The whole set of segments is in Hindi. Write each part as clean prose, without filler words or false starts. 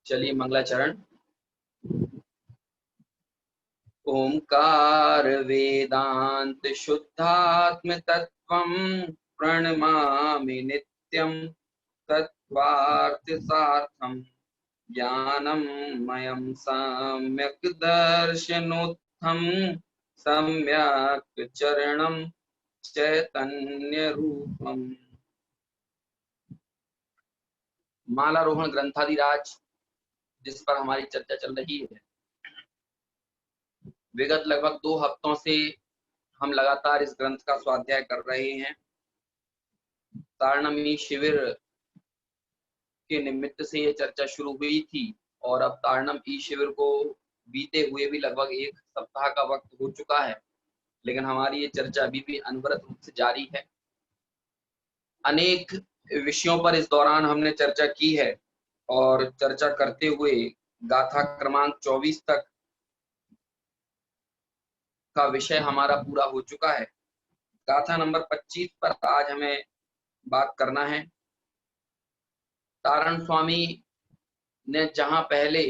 चलिए मंगलाचरण। ओंकार वेदांत शुद्धात्म तत्वं प्रणमामि नित्यं तत्वार्थ सार्थं ज्ञानं मयं सम्यक् दर्शनोत्थं सम्यक् चरणं चैतन्य रूपम। मालारोहण ग्रंथादिराज जिस पर हमारी चर्चा चल रही है, विगत लगभग 2 हफ्तों से हम लगातार इस ग्रंथ का स्वाध्याय कर रहे हैं। तारणमी शिविर के निमित्त से ये चर्चा शुरू हुई थी और अब तारणम ई शिविर को बीते हुए भी लगभग 1 सप्ताह का वक्त हो चुका है, लेकिन हमारी ये चर्चा अभी भी अनवरत रूप से जारी है। अनेक विषयों पर इस दौरान हमने चर्चा की है और चर्चा करते हुए गाथा क्रमांक 24 तक का विषय हमारा पूरा हो चुका है। गाथा नंबर 25 पर आज हमें बात करना है। तारण स्वामी ने जहां पहले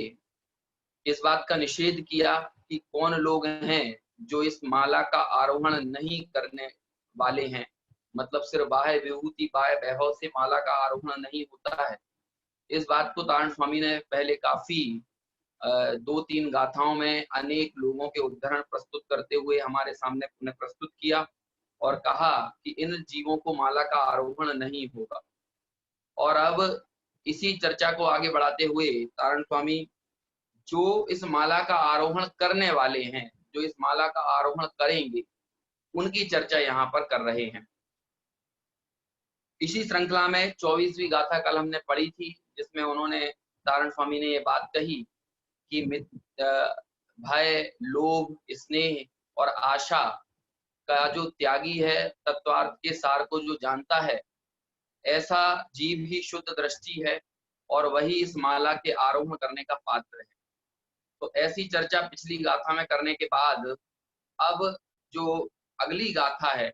इस बात का निषेध किया कि कौन लोग हैं जो इस माला का आरोहण नहीं करने वाले हैं, मतलब सिर्फ बाह्य विभूति बाह्य वैभव से माला का आरोहण नहीं होता है। इस बात को तारण स्वामी ने पहले काफी 2-3 गाथाओं में अनेक लोगों के उदाहरण प्रस्तुत करते हुए हमारे सामने पुनः प्रस्तुत किया और कहा कि इन जीवों को माला का आरोहण नहीं होगा। और अब इसी चर्चा को आगे बढ़ाते हुए तारण स्वामी जो इस माला का आरोहण करने वाले हैं, जो इस माला का आरोहण करेंगे, उनकी चर्चा यहाँ पर कर रहे हैं। इसी श्रृंखला में 24वीं गाथा कल हमने पढ़ी थी, जिसमें उन्होंने तारण स्वामी ने ये बात कही कि भय, लोभ, स्नेह और आशा का जो त्यागी है, तत्वार्थ के सार को जो जानता है, ऐसा जीव ही शुद्ध दृष्टि है और वही इस माला के आरोहण करने का पात्र है। तो ऐसी चर्चा पिछली गाथा में करने के बाद अब जो अगली गाथा है,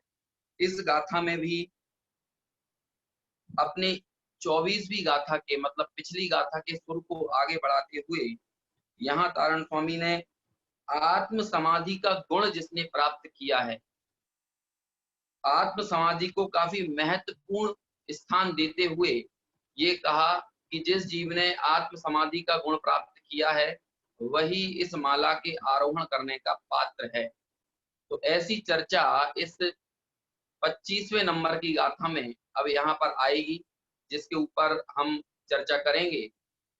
इस गाथा में भी अपने 24वीं गाथा के मतलब पिछली गाथा के सुर को आगे बढ़ाते हुए यहाँ तारण स्वामी ने आत्म समाधि का गुण जिसने प्राप्त किया है, आत्म समाधि को काफी महत्वपूर्ण स्थान देते हुए ये कहा कि जिस जीव ने आत्म समाधि का गुण प्राप्त किया है वही इस माला के आरोहण करने का पात्र है। तो ऐसी चर्चा इस 25वें नंबर की गाथा में अब यहाँ पर आएगी, जिसके ऊपर हम चर्चा करेंगे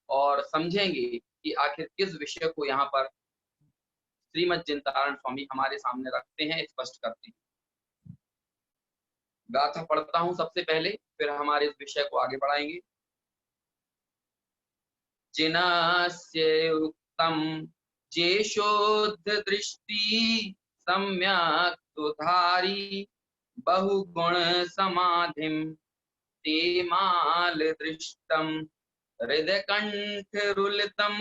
और समझेंगे कि आखिर किस विषय को यहाँ पर श्रीमद् जिनतारण स्वामी हमारे सामने रखते हैं, स्पष्ट करते हैं। गाथा पढ़ता हूं सबसे पहले, फिर हमारे इस विषय को आगे बढ़ाएंगे। जिनस्य उक्तम जेशोद्ध दृष्टि सम्यक् सुधारी बहुगुण समाधिम ते माल दृष्टम हृदय कंठ रुलितम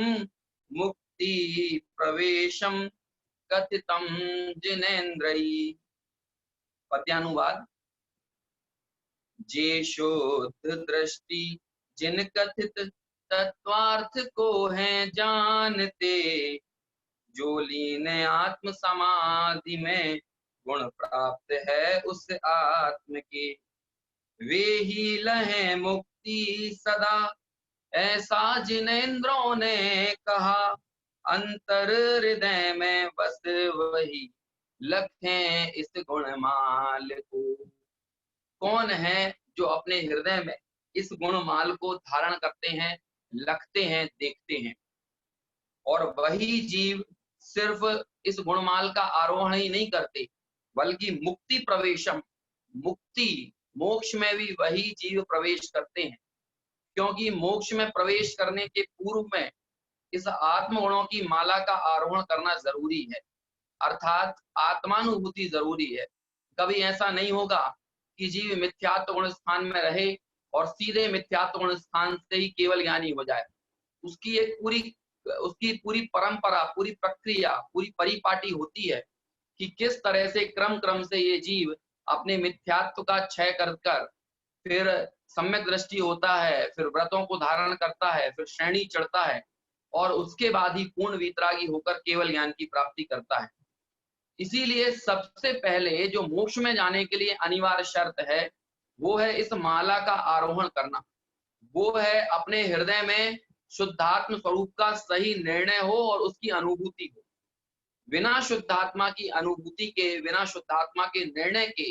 मुक्ति प्रवेशम कथितम जिनेन्द्रयी। पद्यानुवाद। जे शोध दृष्टि जिन कथित तत्वार्थ को है जानते, जो लीन आत्म समाधि में गुण प्राप्त है उस आत्म के, वे ही लहे मुक्ति सदा ऐसा जिनेंद्रों ने कहा। अंतर हृदय में बस वही लखें इस गुणमाल को। कौन है जो अपने हृदय में इस गुणमाल को धारण करते हैं, लखते हैं, देखते हैं, और वही जीव सिर्फ इस गुणमाल का आरोहण ही नहीं करते बल्कि मुक्ति प्रवेशम, मुक्ति मोक्ष में भी वही जीव प्रवेश करते हैं। क्योंकि मोक्ष में प्रवेश करने के पूर्व में इस आत्म गुणों की माला का आरोहण करना जरूरी है, अर्थात आत्मानुभूति जरूरी है। कभी ऐसा नहीं होगा कि जीव मिथ्यात्व गुण स्थान में रहे और सीधे मिथ्यात्व गुण स्थान से ही केवल ज्ञानी हो जाए। उसकी पूरी परंपरा, पूरी प्रक्रिया, पूरी परिपाटी होती है कि किस तरह से क्रम क्रम से ये जीव अपने मिथ्यात्व का क्षय कर फिर सम्यक दृष्टि होता है, फिर व्रतों को धारण करता है, फिर श्रेणी चढ़ता है और उसके बाद ही पूर्ण वीतरागी होकर केवल ज्ञान की प्राप्ति करता है। इसीलिए सबसे पहले जो मोक्ष में जाने के लिए अनिवार्य शर्त है, वो है इस माला का आरोहण करना। वो है अपने हृदय में शुद्धात्म स्वरूप का सही निर्णय हो और उसकी अनुभूति हो। बिना शुद्धात्मा की अनुभूति के, बिना शुद्धात्मा के निर्णय के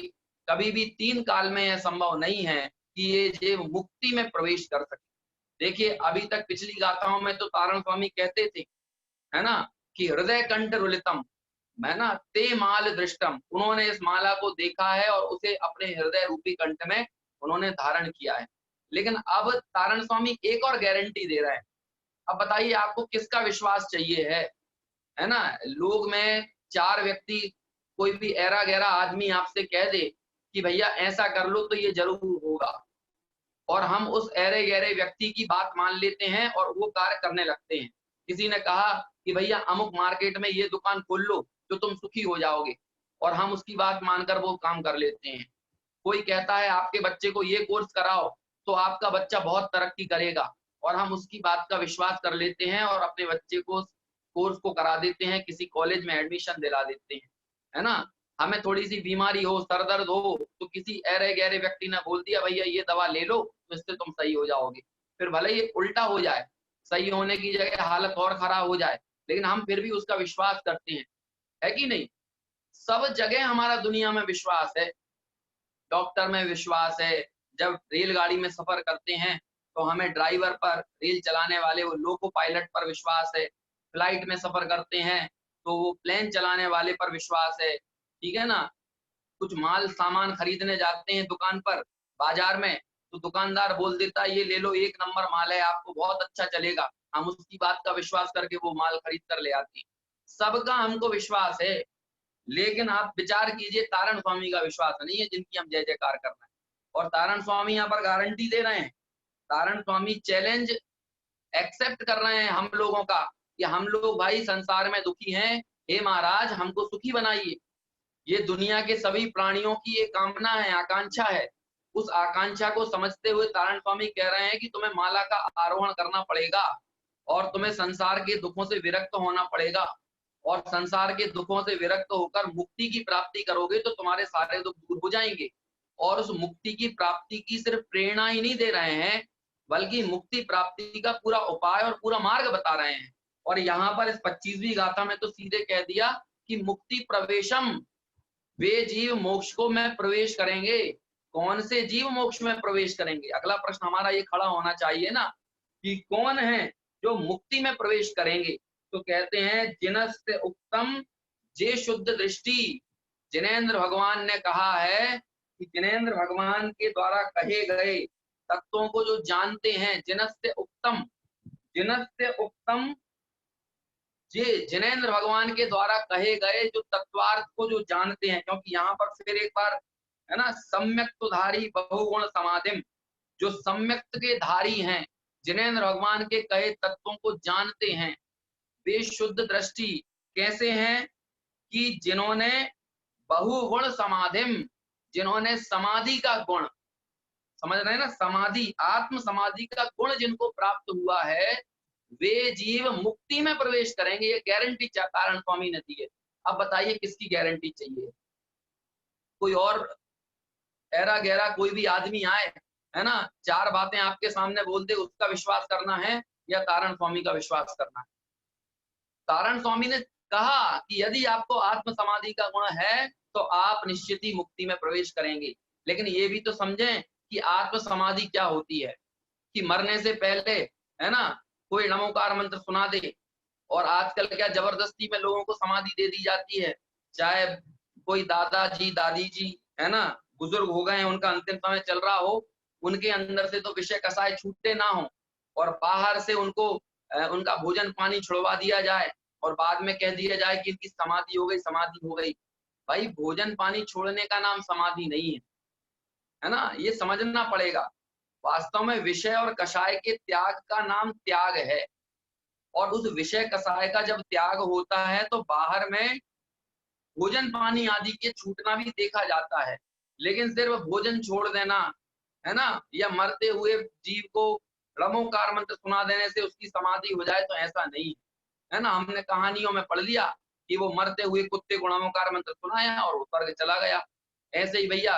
कभी भी 3 काल में यह संभव नहीं है कि ये जीव मुक्ति में प्रवेश कर सके। देखिए, अभी तक पिछली गाथाओं में तो तारण स्वामी कहते थे, है ना, कि हृदय कंठ रुलितम, है ना, ते माल दृष्टम, उन्होंने इस माला को देखा है और उसे अपने हृदय रूपी कंठ में उन्होंने धारण किया है। लेकिन अब तारण स्वामी एक और गारंटी दे रहे हैं। अब बताइए आपको किसका विश्वास चाहिए है ना? लोग में 4 व्यक्ति, कोई भी ऐरा गहरा आदमी आपसे कह दे कि भैया ऐसा कर लो तो ये जरूर होगा, और हम उस ऐरे गहरे व्यक्ति की बात मान लेते हैं और वो कार्य करने लगते हैं। किसी ने कहा कि भैया अमुक मार्केट में ये दुकान खोल लो तो तुम सुखी हो जाओगे, और हम उसकी बात मानकर वो काम कर लेते हैं। कोई कहता है आपके बच्चे को ये कोर्स कराओ तो आपका बच्चा बहुत तरक्की करेगा, और हम उसकी बात का विश्वास कर लेते हैं और अपने बच्चे को कोर्स को करा देते हैं, किसी कॉलेज में एडमिशन दिला देते हैं, है ना। हमें थोड़ी सी बीमारी हो, सर दर्द हो, तो किसी ऐरे गहरे व्यक्ति ने बोल दिया भैया ये दवा ले लो तो इससे तुम सही हो जाओगे। फिर भले ये उल्टा हो जाए, सही होने की जगह हालत और खराब हो जाए, लेकिन हम फिर भी उसका विश्वास करते हैं, है कि नहीं? सब जगह हमारा दुनिया में विश्वास है। डॉक्टर में विश्वास है, जब रेलगाड़ी में सफर करते हैं तो हमें ड्राइवर पर, रेल चलाने वाले वो लोको पायलट पर विश्वास है। फ्लाइट में सफर करते हैं तो वो प्लेन चलाने वाले पर विश्वास है, ठीक है ना। कुछ माल सामान खरीदने जाते हैं दुकान पर, बाजार में, तो दुकानदार बोल देता है ये ले लो, 1 नंबर माल है, आपको बहुत अच्छा चलेगा। हम उसकी बात का विश्वास करके वो माल खरीद कर ले आते हैं। सबका हमको विश्वास है, लेकिन आप विचार कीजिए तारण स्वामी का विश्वास नहीं है जिनकी हम जय जयकार कर रहे हैं। और तारण स्वामी यहाँ पर गारंटी दे रहे हैं, तारण स्वामी चैलेंज एक्सेप्ट कर रहे हैं हम लोगों का कि हम लोग भाई संसार में दुखी हैं, हे महाराज हमको सुखी बनाइए। ये दुनिया के सभी प्राणियों की ये कामना है, आकांक्षा है। उस आकांक्षा को समझते हुए तारण स्वामी कह रहे हैं कि तुम्हें माला का आरोहण करना पड़ेगा और तुम्हें संसार के दुखों से विरक्त होना पड़ेगा, और संसार के दुखों से विरक्त होकर मुक्ति की प्राप्ति करोगे तो तुम्हारे सारे दुख दूर हो जाएंगे। और उस मुक्ति की प्राप्ति की सिर्फ प्रेरणा ही नहीं दे रहे हैं, बल्कि मुक्ति प्राप्ति का पूरा उपाय और पूरा मार्ग बता रहे हैं। और यहाँ पर इस 25वीं गाथा में तो सीधे कह दिया कि मुक्ति प्रवेशम, वे जीव मोक्ष को में प्रवेश करेंगे। कौन से जीव मोक्ष में प्रवेश करेंगे? अगला प्रश्न हमारा ये खड़ा होना चाहिए ना कि कौन है जो मुक्ति में प्रवेश करेंगे? तो कहते हैं जिनस्य उत्तम जे शुद्ध दृष्टि। जिनेंद्र भगवान ने कहा है कि जिनेंद्र भगवान के द्वारा कहे गए तत्वों को जो जानते हैं, जिनस्य उत्तम, जिनस्य उत्तम, जिनेंद्र भगवान के द्वारा कहे गए जो तत्वार्थ को जो जानते हैं। क्योंकि यहाँ पर फिर एक बार, है ना, सम्यक्तधारी बहुगुण समाधिम, जो सम्यक्त के धारी हैं, जिनेंद्र भगवान के कहे तत्वों को जानते हैं, वे शुद्ध दृष्टि कैसे हैं कि जिन्होंने बहुगुण समाधिम, जिन्होंने समाधि का गुण, समझ रहे हैं ना, समाधि, आत्म समाधि का गुण जिनको प्राप्त हुआ है, वे जीव मुक्ति में प्रवेश करेंगे। ये गारंटी तारण स्वामी ने दी है। अब बताइए किसकी गारंटी चाहिए? कोई और ऐरा गहरा कोई भी आदमी आए, है ना, 4 बातें आपके सामने बोल दे, उसका विश्वास करना है या तारण स्वामी का विश्वास करना है? तारण स्वामी ने कहा कि यदि आपको आत्म समाधि का गुण है तो आप निश्चित ही मुक्ति में प्रवेश करेंगे। लेकिन ये भी तो समझें कि आत्म समाधि क्या होती है, कि मरने से पहले, है ना, कोई नमोकार मंत्र सुना दे। और आजकल क्या जबरदस्ती में लोगों को समाधि दे दी जाती है, चाहे कोई दादाजी दादी जी, है ना, बुजुर्ग हो गए, उनका अंतिम समय चल रहा हो, उनके अंदर से तो विषय कसाय छूटते ना हो, और बाहर से उनको उनका भोजन पानी छुड़वा दिया जाए और बाद में कह दिया जाए कि इनकी समाधि हो गई, समाधि हो गई। भाई भोजन पानी छोड़ने का नाम समाधि नहीं है ना, ये समझना पड़ेगा। वास्तव में विषय और कषाय के त्याग का नाम त्याग है, और उस विषय कषाय का जब त्याग होता है तो बाहर में भोजन पानी आदि के छूटना भी देखा जाता है। लेकिन सिर्फ भोजन छोड़ देना, है ना, या मरते हुए जीव को णमोकार मंत्र सुना देने से उसकी समाधि हो जाए, तो ऐसा नहीं है ना। हमने कहानियों में पढ़ लिया कि वो मरते हुए कुत्ते को णमोकार मंत्र सुनाया और वो स्वर्ग चला गया। ऐसे ही भैया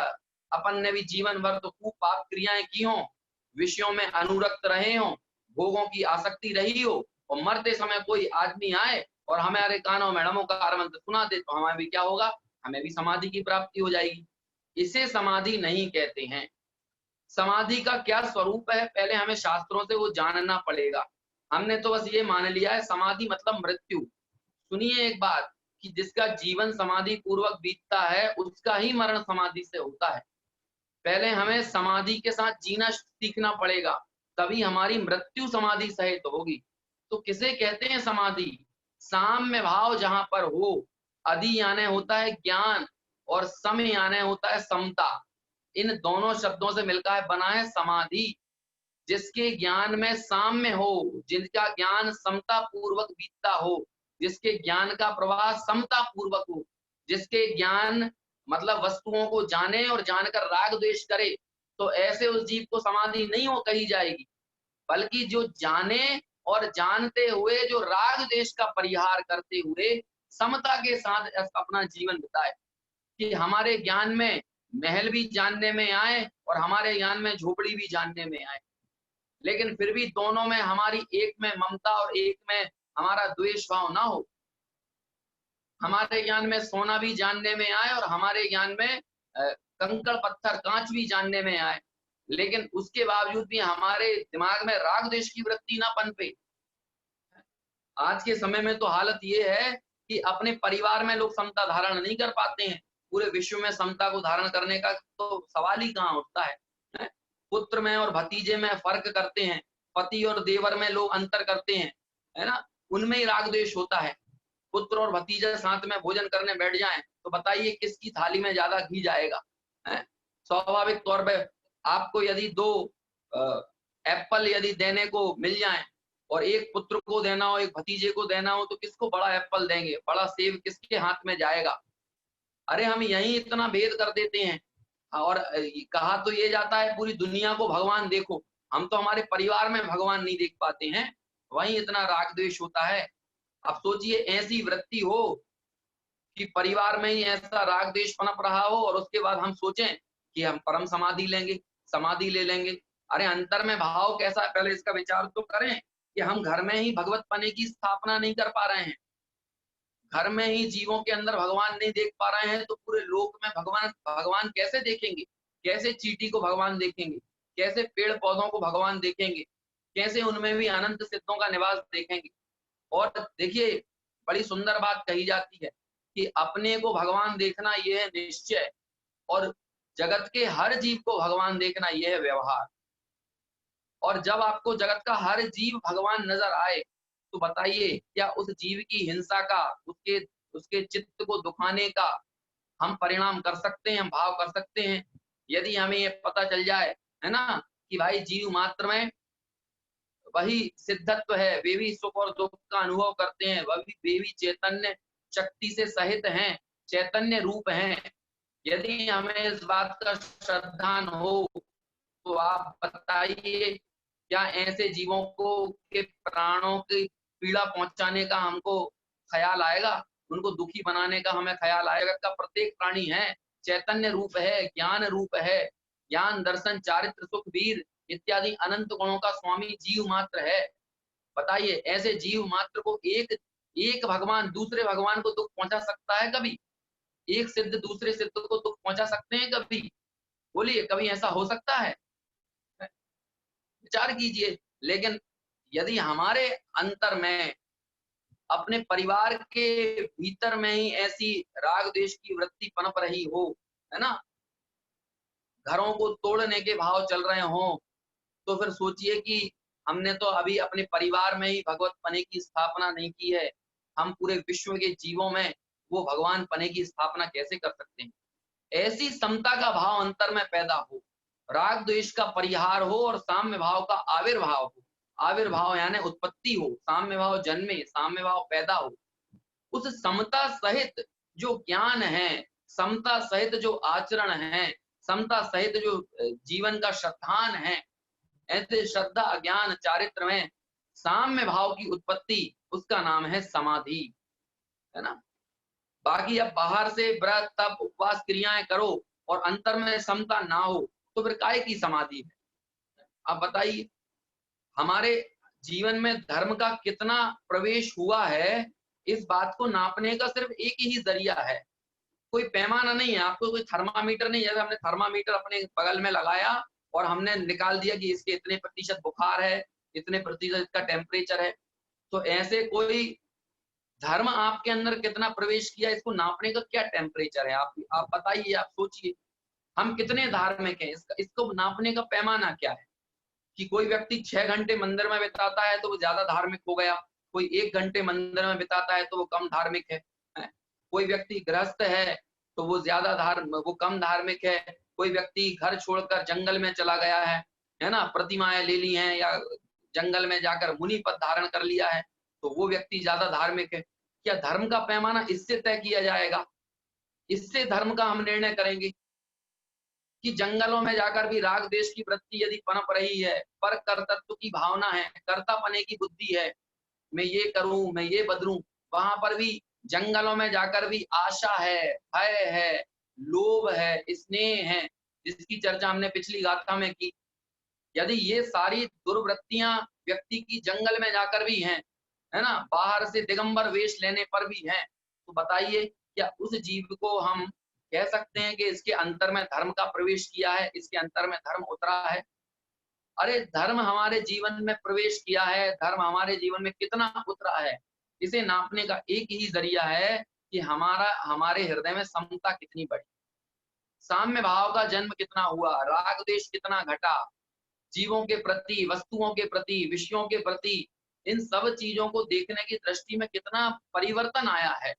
अपन ने भी जीवन भर तो खूब पाप क्रियाएं की हों, विषयों में अनुरक्त रहे हों, भोगों की आसक्ति रही हो, और मरते समय कोई आदमी आए और हमारे कानों में णमोकार मंत्र सुना दे, तो हमें भी क्या होगा, हमें भी समाधि की प्राप्ति हो जाएगी। इसे समाधि नहीं कहते हैं। समाधि का क्या स्वरूप है, पहले हमें शास्त्रों से वो जानना पड़ेगा। हमने तो बस ये मान लिया है समाधि मतलब मृत्यु। सुनिए एक बात, कि जिसका जीवन समाधि पूर्वक बीतता है उसका ही मरण समाधि से होता है। पहले हमें समाधि के साथ जीना सीखना पड़ेगा, तभी हमारी मृत्यु समाधि सहित होगी। तो किसे कहते हैं समाधि? साम्य भाव जहां पर हो, अधि यानी होता है ज्ञान और सम यानी होता है समता। इन दोनों शब्दों से मिलकर बना है समाधि। जिसके ज्ञान में साम्य हो, जिनका ज्ञान समता पूर्वक बीतता हो, जिसके ज्ञान का प्रवाह समता पूर्वक हो, जिसके ज्ञान मतलब वस्तुओं को जाने और जानकर राग द्वेष करे, तो ऐसे उस जीव को समाधि नहीं हो कही जाएगी, बल्कि जो जाने और जानते हुए जो राग द्वेष का परिहार करते हुए समता के साथ अपना जीवन बिताए। कि हमारे ज्ञान में महल भी जानने में आए और हमारे ज्ञान में झोपड़ी भी जानने में आए, लेकिन फिर भी दोनों में हमारी एक में ममता और एक में हमारा द्वेष भाव ना हो। हमारे ज्ञान में सोना भी जानने में आए और हमारे ज्ञान में कंकड़ पत्थर कांच भी जानने में आए, लेकिन उसके बावजूद भी हमारे दिमाग में राग द्वेष की वृत्ति ना पनपे। आज के समय में तो हालत ये है कि अपने परिवार में लोग समता धारण नहीं कर पाते हैं, पूरे विश्व में समता को धारण करने का तो सवाल ही कहाँ उठता है। पुत्र में और भतीजे में फर्क करते हैं, पति और देवर में लोग अंतर करते हैं, है ना, उनमें ही राग द्वेष होता है। पुत्र और भतीजा साथ में भोजन करने बैठ जाएं, तो बताइए किसकी थाली में ज्यादा घी जाएगा? है स्वाभाविक तौर पे आपको यदि दो एप्पल यदि देने को मिल जाए और एक पुत्र को देना हो, एक भतीजे को देना हो, तो किसको बड़ा एप्पल देंगे, बड़ा सेब किसके हाथ में जाएगा? अरे हम यही इतना भेद कर देते हैं। और कहा तो ये जाता है पूरी दुनिया को भगवान देखो, हम तो हमारे परिवार में भगवान नहीं देख पाते हैं, वहीं इतना राग द्वेष होता है। अब सोचिए ऐसी वृत्ति हो कि परिवार में ही ऐसा राग द्वेष पनप रहा हो और उसके बाद हम सोचें कि हम परम समाधि लेंगे, समाधि ले लेंगे। अरे अंतर में भाव कैसा है, पहले इसका विचार तो करें कि हम घर में ही भगवत पने की स्थापना नहीं कर पा रहे हैं, घर में ही जीवों के अंदर भगवान नहीं देख पा रहे हैं, तो पूरे लोक में भगवान भगवान कैसे देखेंगे? कैसे चींटी को भगवान देखेंगे? कैसे पेड़ पौधों को भगवान देखेंगे? कैसे उनमें भी अनंत सिद्धों का निवास देखेंगे? और देखिए बड़ी सुंदर बात कही जाती है कि अपने को भगवान देखना यह है निश्चय, और जगत के हर जीव को भगवान देखना यह है व्यवहार। और जब आपको जगत का हर जीव भगवान नजर आए, तो बताइए क्या उस जीव की हिंसा का, उसके उसके चित्त को दुखाने का हम परिणाम कर सकते हैं, हम भाव कर सकते हैं? यदि हमें ये पता चल जाए, है ना, कि भाई जीव मात्र में वही सिद्धत्व है, वे भी सुख और दुख का अनुभव करते हैं, वे भी चैतन्य शक्ति से सहित हैं, चैतन्य रूप हैं। यदि हमें इस बात का श्रद्धान हो, तो आप बताइए क्या ऐसे जीवों को के प्राणों की पीड़ा पहुंचाने का हमको ख्याल आएगा? उनको दुखी बनाने का हमें ख्याल आएगा? का प्रत्येक प्राणी है, चैतन्य रूप है, ज्ञान रूप है, ज्ञान दर्शन चारित्र सुख वीर इत्यादि अनंत गुणों का स्वामी जीव मात्र है। बताइए ऐसे जीव मात्र को एक एक भगवान दूसरे भगवान को दुख पहुंचा सकता है कभी? एक सिद्ध दूसरे सिद्ध को दुख पहुंचा सकते हैं कभी? बोलिए कभी ऐसा हो सकता है? विचार कीजिए। लेकिन यदि हमारे अंतर में, अपने परिवार के भीतर में ही ऐसी राग द्वेष की वृत्ति पनप रही हो, है ना, घरों को तोड़ने के भाव चल रहे हों, तो फिर सोचिए कि हमने तो अभी अपने परिवार में ही भगवत पने की स्थापना नहीं की है, हम पूरे विश्व के जीवों में वो भगवान पने की स्थापना कैसे कर सकते हैं? ऐसी समता का भाव अंतर में पैदा हो, राग द्वेष का परिहार हो और साम्य भाव का आविर्भाव हो। आविर्भाव यानी उत्पत्ति हो, साम्य भाव जन्मे, साम्य भाव पैदा हो। उस समता सहित जो ज्ञान है, समता सहित जो आचरण है, समता सहित जो जीवन का श्रद्धान है, ऐसे श्रद्धा ज्ञान चारित्र में साम्य भाव की उत्पत्ति, उसका नाम है समाधि, है ना। बाकी अब बाहर से व्रत तप उपवास क्रियाएं करो और अंतर में समता ना हो तो फिर काहे की समाधि है। अब बताइए हमारे जीवन में धर्म का कितना प्रवेश हुआ है, इस बात को नापने का सिर्फ एक ही जरिया है, कोई पैमाना नहीं है, आपको कोई थर्मामीटर नहीं है। जैसे हमने थर्मामीटर अपने बगल में लगाया और हमने निकाल दिया कि इसके इतने प्रतिशत बुखार है, इतने प्रतिशत इसका टेम्परेचर है, तो ऐसे कोई धर्म आपके अंदर कितना प्रवेश किया, इसको नापने का क्या टेम्परेचर है, आप बताइए, आप सोचिए हम कितने धार्मिक हैं, इसको नापने का पैमाना क्या है। कि कोई व्यक्ति 6 घंटे मंदिर में बिताता है तो वो ज्यादा धार्मिक हो गया, कोई 1 घंटे मंदिर में बिताता है तो वो कम धार्मिक है। कोई व्यक्ति गृहस्थ है तो वो वो कम धार्मिक है। कोई व्यक्ति घर छोड़कर जंगल में चला गया है ना, प्रतिमाएं ले ली हैं या जंगल में जाकर मुनि पद धारण कर लिया है, तो वो व्यक्ति ज्यादा धार्मिक है। क्या धर्म का पैमाना इससे तय किया जाएगा? इससे धर्म का हम निर्णय करेंगे कि जंगलों में जाकर भी राग देश की वृत्ति यदि पनप रही है, पर कर्तृत्व की भावना है, कर्तापने की बुद्धि है, मैं ये करूं, मैं ये बदलूं, वहां पर भी जंगलों में जाकर भी आशा है, भय है, लोभ है, स्नेह है, जिसकी चर्चा हमने पिछली गाथा में की। यदि ये सारी दुर्वृत्तियां व्यक्ति की जंगल में जाकर भी हैं, है ना, बाहर से दिगंबर वेश लेने पर भी हैं, तो बताइए क्या उस जीव को हम कह सकते हैं कि इसके अंतर में धर्म का प्रवेश किया है, इसके अंतर में धर्म उतरा है? अरे धर्म हमारे जीवन में प्रवेश किया है, धर्म हमारे जीवन में कितना उतरा है, इसे नापने का एक ही जरिया है कि हमारे हृदय में समता कितनी बढ़ी, साम्य भाव का जन्म कितना हुआ, राग द्वेष कितना घटा, जीवों के प्रति, वस्तुओं के प्रति, विषयों के प्रति, इन सब चीजों को देखने की दृष्टि में कितना परिवर्तन आया है।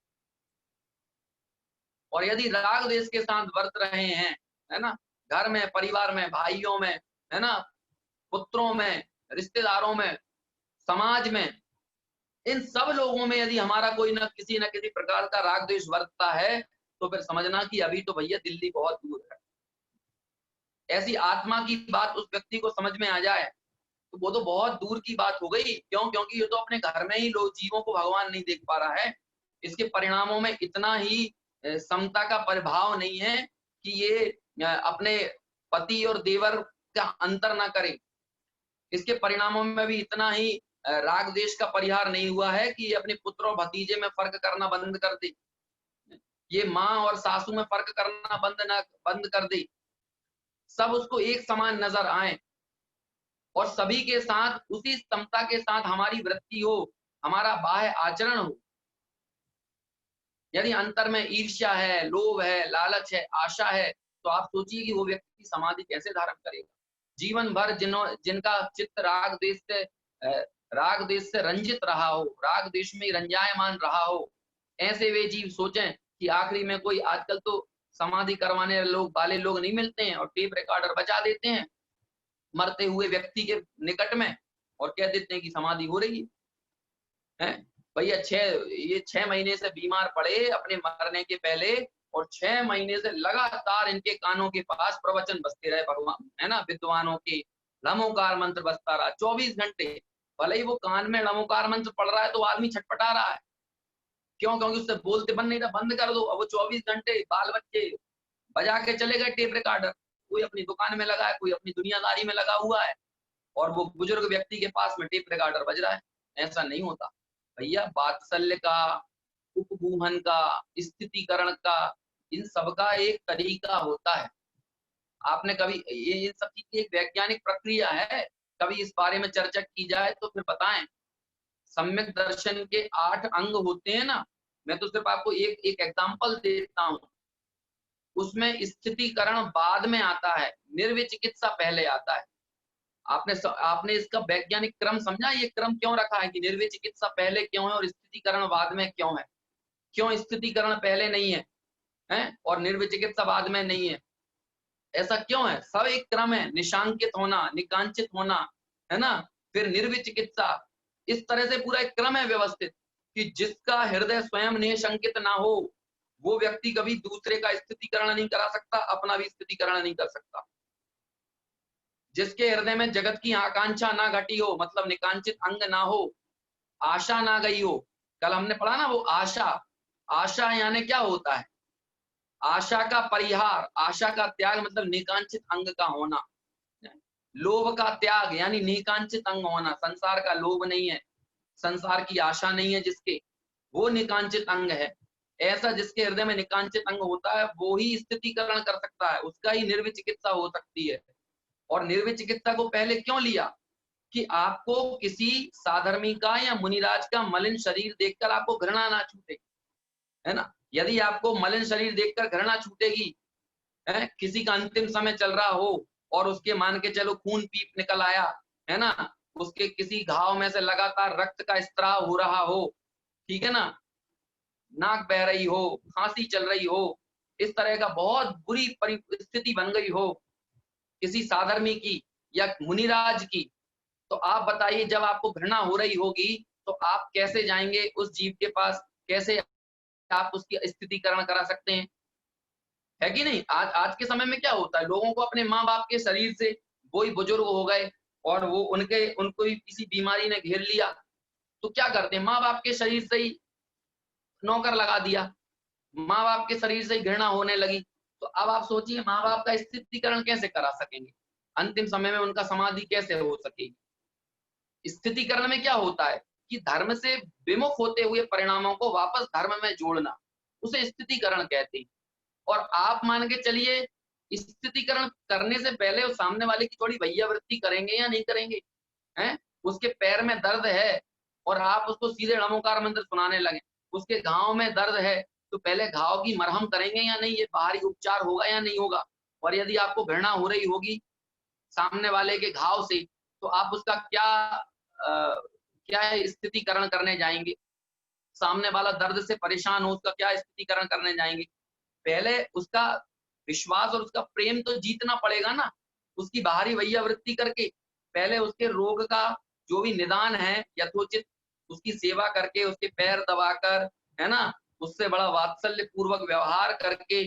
और यदि राग द्वेष के साथ वर्त रहे हैं, है ना, घर में, परिवार में, भाइयों में, है ना, पुत्रों में, रिश्तेदारों में, समाज में, इन सब लोगों में यदि हमारा कोई न किसी प्रकार का राग द्वेष वर्तता है, तो फिर समझना कि अभी तो भैया दिल्ली बहुत दूर है। ऐसी आत्मा की बात उस व्यक्ति को समझ में आ जाए तो वो तो बहुत दूर की बात हो गई। क्यों? क्योंकि ये तो अपने घर में ही लोग जीवों को भगवान नहीं देख पा रहा है, इसके परिणामों में इतना ही समता का प्रभाव नहीं है कि ये अपने पति और देवर का अंतर ना करे। इसके परिणामों में भी इतना ही राग द्वेष का परिहार नहीं हुआ है कि ये अपने पुत्र और भतीजे में फर्क करना बंद कर दे, ये माँ और सासू में फर्क करना बंद कर दे, सब उसको एक समान नजर आए और सभी के साथ उसी समता के साथ हमारी वृत्ति हो, हमारा बाह्य आचरण हो। यदि अंतर में ईर्ष्या है, लोभ है, लालच है, आशा है, तो आप सोचिए कि वो व्यक्ति समाधि कैसे धारण करेगा। जीवन भर जिनका चित्त राग देश से रंजित रहा हो, राग देश में रंजायमान रहा हो, ऐसे वे जीव सोचें कि आखिरी में कोई, आजकल तो समाधि करवाने वाले लोग नहीं मिलते हैं और टेप रिकॉर्डर बजा देते हैं मरते हुए व्यक्ति के निकट में और कह देते हैं कि समाधि हो रही है। भैया 6 महीने से बीमार पड़े अपने मरने के पहले और 6 महीने से लगातार इनके कानों के पास प्रवचन बजते रहे भगवान, है ना, विद्वानों के लमोकार मंत्र बजता रहा 24 घंटे। भले ही वो कान में लमोकार मंत्र पढ़ रहा है तो आदमी छटपटा रहा है। क्यों? क्योंकि उससे बोलते बंद नहीं था, बंद कर दो। अब वो 24 घंटे बाल बच्चे बजा के चले गए टेप रिकॉर्डर, कोई अपनी दुकान में लगा है, कोई अपनी दुनियादारी में लगा हुआ है और वो बुजुर्ग व्यक्ति के पास में टेप रिकॉर्डर बज रहा है। ऐसा नहीं होता भैया। वात्सल्य का, उपगूहन का, स्थितिकरण का, इन सब का एक तरीका होता है। आपने कभी ये सब चीज की एक वैज्ञानिक प्रक्रिया है, कभी इस बारे में चर्चा की जाए तो फिर बताएं। सम्यक दर्शन के 8 अंग होते हैं ना, मैं तो सिर्फ आपको एक एग्जांपल देता हूं। उसमें स्थितिकरण बाद में आता है, निर्विचिकित्सा पहले आता है। आपने इसका वैज्ञानिक क्रम समझा? ये क्रम क्यों रखा है कि निर्विचिकित्सा पहले क्यों है और स्थितिकरण बाद में क्यों है? क्यों स्थितिकरण पहले नहीं है, और निर्विचिकित्सा बाद में नहीं है? ऐसा क्यों है? सब एक क्रम है, निशांकित होना, निकांचित होना, है ना, फिर निर्विचिकित्सा, इस तरह से पूरा एक क्रम है व्यवस्थित कि जिसका हृदय स्वयं निशंकित ना हो वो व्यक्ति कभी दूसरे का स्थितिकरण नहीं करा सकता, अपना भी स्थितिकरण नहीं कर सकता। जिसके हृदय में जगत की आकांक्षा ना घटी हो, मतलब निकांचित अंग ना हो, आशा ना गई हो। कल हमने पढ़ा ना वो आशा, आशा यानी क्या होता है? आशा का परिहार, आशा का त्याग मतलब निकांचित अंग का होना। लोभ का त्याग यानी निकांचित अंग होना, संसार का लोभ नहीं है, संसार की आशा नहीं है जिसके, वो निकांचित अंग है। ऐसा जिसके हृदय में निकांचित अंग होता है वो ही स्थितिकरण कर सकता है, उसका ही निर्विचिकित्सा हो सकती है। और निर्विचिकित्सा को पहले क्यों लिया? कि आपको किसी साधर्मी का या मुनिराज का मलिन शरीर देखकर आपको घृणा ना छूटे, है ना? यदि आपको मलिन शरीर देखकर घृणा छूटेगी, है, किसी का अंतिम समय चल रहा हो और उसके मान के चलो खून पीप निकल आया, है ना, उसके किसी घाव में से लगातार रक्त का स्त्राव हो रहा हो, ठीक है ना, नाक बह रही हो, खांसी चल रही हो, इस तरह का बहुत बुरी परिस्थिति बन गई हो किसी साधर्मी की या मुनिराज की, तो आप बताइए जब आपको घृणा हो रही होगी तो आप कैसे जाएंगे उस जीव के पास, कैसे आप उसकी स्थितिकरण करा सकते हैं? है कि नहीं? आज आज के समय में क्या होता है, लोगों को अपने माँ बाप के शरीर से, वही बुजुर्ग हो गए और वो उनको ही किसी बीमारी ने घेर लिया, तो क्या करते हैं, माँ बाप के शरीर से ही नौकर लगा दिया, माँ बाप के शरीर से ही घृणा होने लगी। तो अब आप सोचिए माँ बाप का स्थितिकरण कैसे करा सकेंगे, अंतिम समय में उनका समाधि कैसे हो सकेगी? स्थितिकरण में क्या होता है कि धर्म से विमुख होते हुए परिणामों को वापस धर्म में जोड़ना, उसे स्थितिकरण कहते हैं। और आप मान के चलिए स्थितिकरण करने से पहले उस सामने वाले की थोड़ी वैयावृत्ति करेंगे या नहीं करेंगे, हैं? उसके पैर में दर्द है और आप उसको सीधे नमोकार मंत्र सुनाने लगे, उसके घाव में दर्द है तो पहले घाव की मरहम करेंगे या नहीं, ये बाहरी उपचार होगा या नहीं होगा? और यदि आपको घृणा हो रही होगी सामने वाले के घाव से, तो आप उसका क्या स्थितिकरण करने जाएंगे? सामने वाला दर्द से परेशान हो, उसका क्या स्थितिकरण करने जाएंगे? पहले उसका विश्वास और उसका प्रेम तो जीतना पड़ेगा ना, उसकी बाहरी वैयावृत्ति करके। पहले उसके रोग का जो भी निदान है यथोचित उसकी सेवा करके, उसके पैर दबाकर, है ना, उससे बड़ा वात्सल्य पूर्वक व्यवहार करके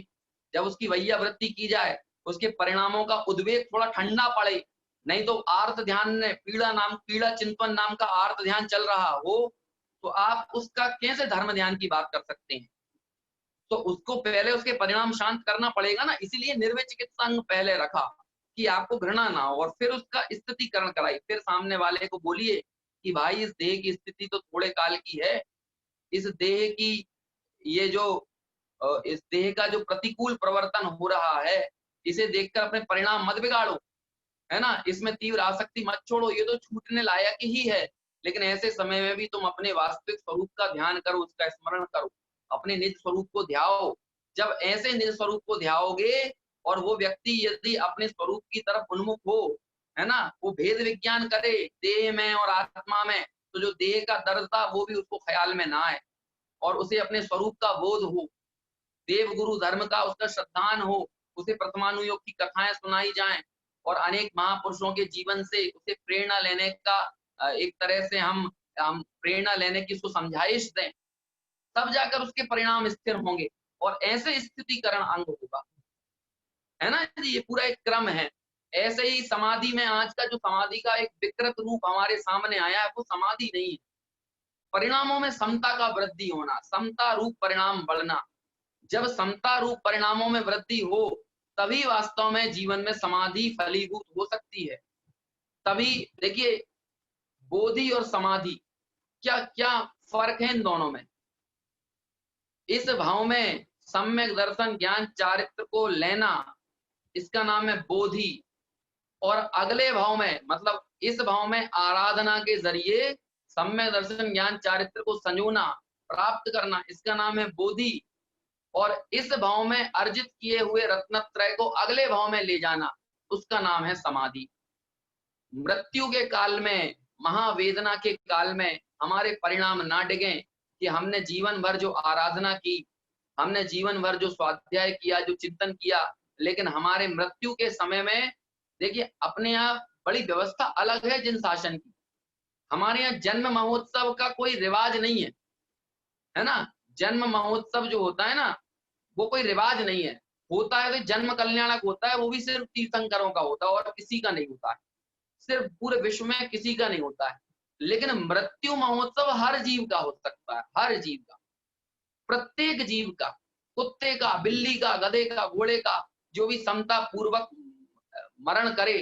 जब उसकी वैयावृत्ति की जाए, उसके परिणामों का उद्वेग थोड़ा ठंडा पड़े, नहीं तो आर्त ध्यान में पीड़ा चिंतन नाम का आर्त ध्यान चल रहा हो, तो आप उसका कैसे धर्म ध्यान की बात कर सकते हैं? तो उसको पहले उसके परिणाम शांत करना पड़ेगा ना, इसीलिए निर्विचिकित्सा अंग पहले रखा कि आपको घृणा ना हो, और फिर उसका स्थितिकरण कराई। फिर सामने वाले को बोलिए कि भाई इस देह की स्थिति तो थोड़े काल की है, इस देह की ये जो इस देह का जो प्रतिकूल प्रवर्तन हो रहा है, इसे देखकर अपने परिणाम मत बिगाड़ो, है ना, इसमें तीव्र आसक्ति मत छोड़ो, ये तो छूटने लायक ही है। लेकिन ऐसे समय में भी तुम अपने वास्तविक स्वरूप का ध्यान करो, उसका स्मरण करो, अपने निज स्वरूप को ध्याओ। जब ऐसे निज स्वरूप को ध्याओगे और वो व्यक्ति यदि अपने स्वरूप की तरफ उन्मुख हो, है ना, वो भेद विज्ञान करे देह में और आत्मा में, तो जो देह का दर्द था वो भी उसको ख्याल में ना आए और उसे अपने स्वरूप का बोध हो, देव गुरु धर्म का उसका श्रद्धान हो, उसे प्रथमानुयोग की कथाएं सुनाई जाएं और अनेक महापुरुषों के जीवन से उसे प्रेरणा लेने का एक तरह से हम प्रेरणा लेने की उसको समझाइश दें, तब जाकर उसके परिणाम स्थिर होंगे और ऐसे स्थितिकरण अंग होगा, है ना जी, ये पूरा एक क्रम है। ऐसे ही समाधि में आज का जो समाधि का एक विकृत रूप हमारे सामने आया है वो समाधि नहीं है, परिणामों में समता का वृद्धि होना, समता रूप परिणाम बढ़ना। जब समता रूप परिणामों में वृद्धि हो तभी वास्तव में जीवन में समाधि फलीभूत हो सकती है। तभी देखिए बोधि और समाधि क्या क्या फर्क है इन दोनों में। इस भाव में सम्यक दर्शन ज्ञान चारित्र को लेना, इसका नाम है बोधि। और अगले भाव में मतलब इस भाव में आराधना के जरिए सम्यक दर्शन ज्ञान चारित्र को संजोना, प्राप्त करना, इसका नाम है बोधि। और इस भाव में अर्जित किए हुए रत्नत्रय को अगले भाव में ले जाना, उसका नाम है समाधि। मृत्यु के काल में, महावेदना के काल में हमारे परिणाम ना डिगे कि हमने जीवन भर जो आराधना की, हमने जीवन भर जो स्वाध्याय किया, जो चिंतन किया, लेकिन हमारे मृत्यु के समय में देखिए अपने यहाँ बड़ी व्यवस्था अलग है जिन शासन की। हमारे यहाँ जन्म महोत्सव का कोई रिवाज नहीं है, है ना। जन्म महोत्सव जो होता है ना, वो कोई रिवाज नहीं है। होता है तो जन्म कल्याणक होता है, वो भी सिर्फ तीर्थंकरों का होता है और किसी का नहीं होता है, सिर्फ पूरे विश्व में किसी का नहीं होता है। लेकिन मृत्यु महोत्सव हर जीव का हो सकता है, हर जीव का, प्रत्येक जीव का, कुत्ते का, बिल्ली का, गधे का, घोड़े का, जो भी समता पूर्वक मरण करे,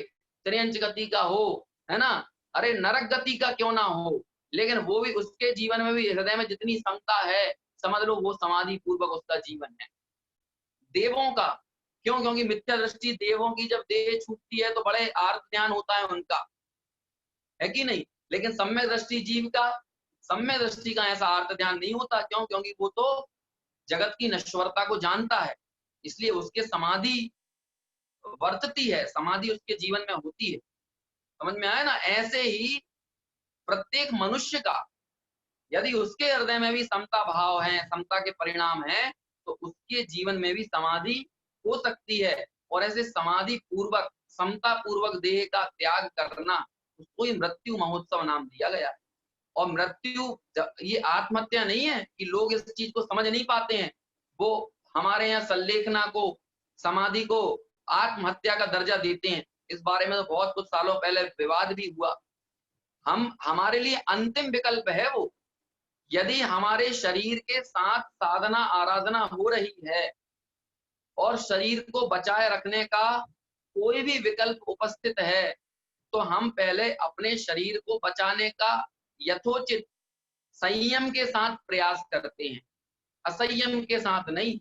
त्रियंच गति का हो, है ना, अरे नरक गति का क्यों ना हो, लेकिन वो भी, उसके जीवन में भी हृदय में जितनी समता है, समझ लो वो समाधि पूर्वक उसका जीवन है। देवों का क्यों? क्योंकि मिथ्या दृष्टि देवों की जब देह छूटती है तो बड़े आर्त ध्यान होता है उनका, है कि नहीं? लेकिन सम्यक दृष्टि जीव का, सम्यक दृष्टि का ऐसा आर्त ध्यान नहीं होता। क्यों? क्योंकि वो तो जगत की नश्वरता को जानता है, इसलिए उसके समाधि वर्तती है, समाधि उसके जीवन में होती है। समझ में आया ना? ऐसे ही प्रत्येक मनुष्य का यदि उसके हृदय में भी समता भाव है, समता के परिणाम है, तो उसके जीवन में भी समाधि हो सकती है। और ऐसे समाधि पूर्वक, समता पूर्वक देह का त्याग करना, उसको ही मृत्यु महोत्सव नाम दिया गया है। और मृत्यु ये आत्महत्या नहीं है कि लोग इस चीज को समझ नहीं पाते हैं। वो हमारे यहाँ संलेखना को, समाधि को आत्महत्या का दर्जा देते हैं। इस बारे में तो बहुत कुछ सालों पहले विवाद भी हुआ। हमारे लिए अंतिम विकल्प है वो। यदि हमारे शरीर के साथ साधना आराधना हो रही है और शरीर को बचाए रखने का कोई भी विकल्प उपस्थित है, तो हम पहले अपने शरीर को बचाने का यथोचित संयम के साथ प्रयास करते हैं, असंयम के साथ नहीं,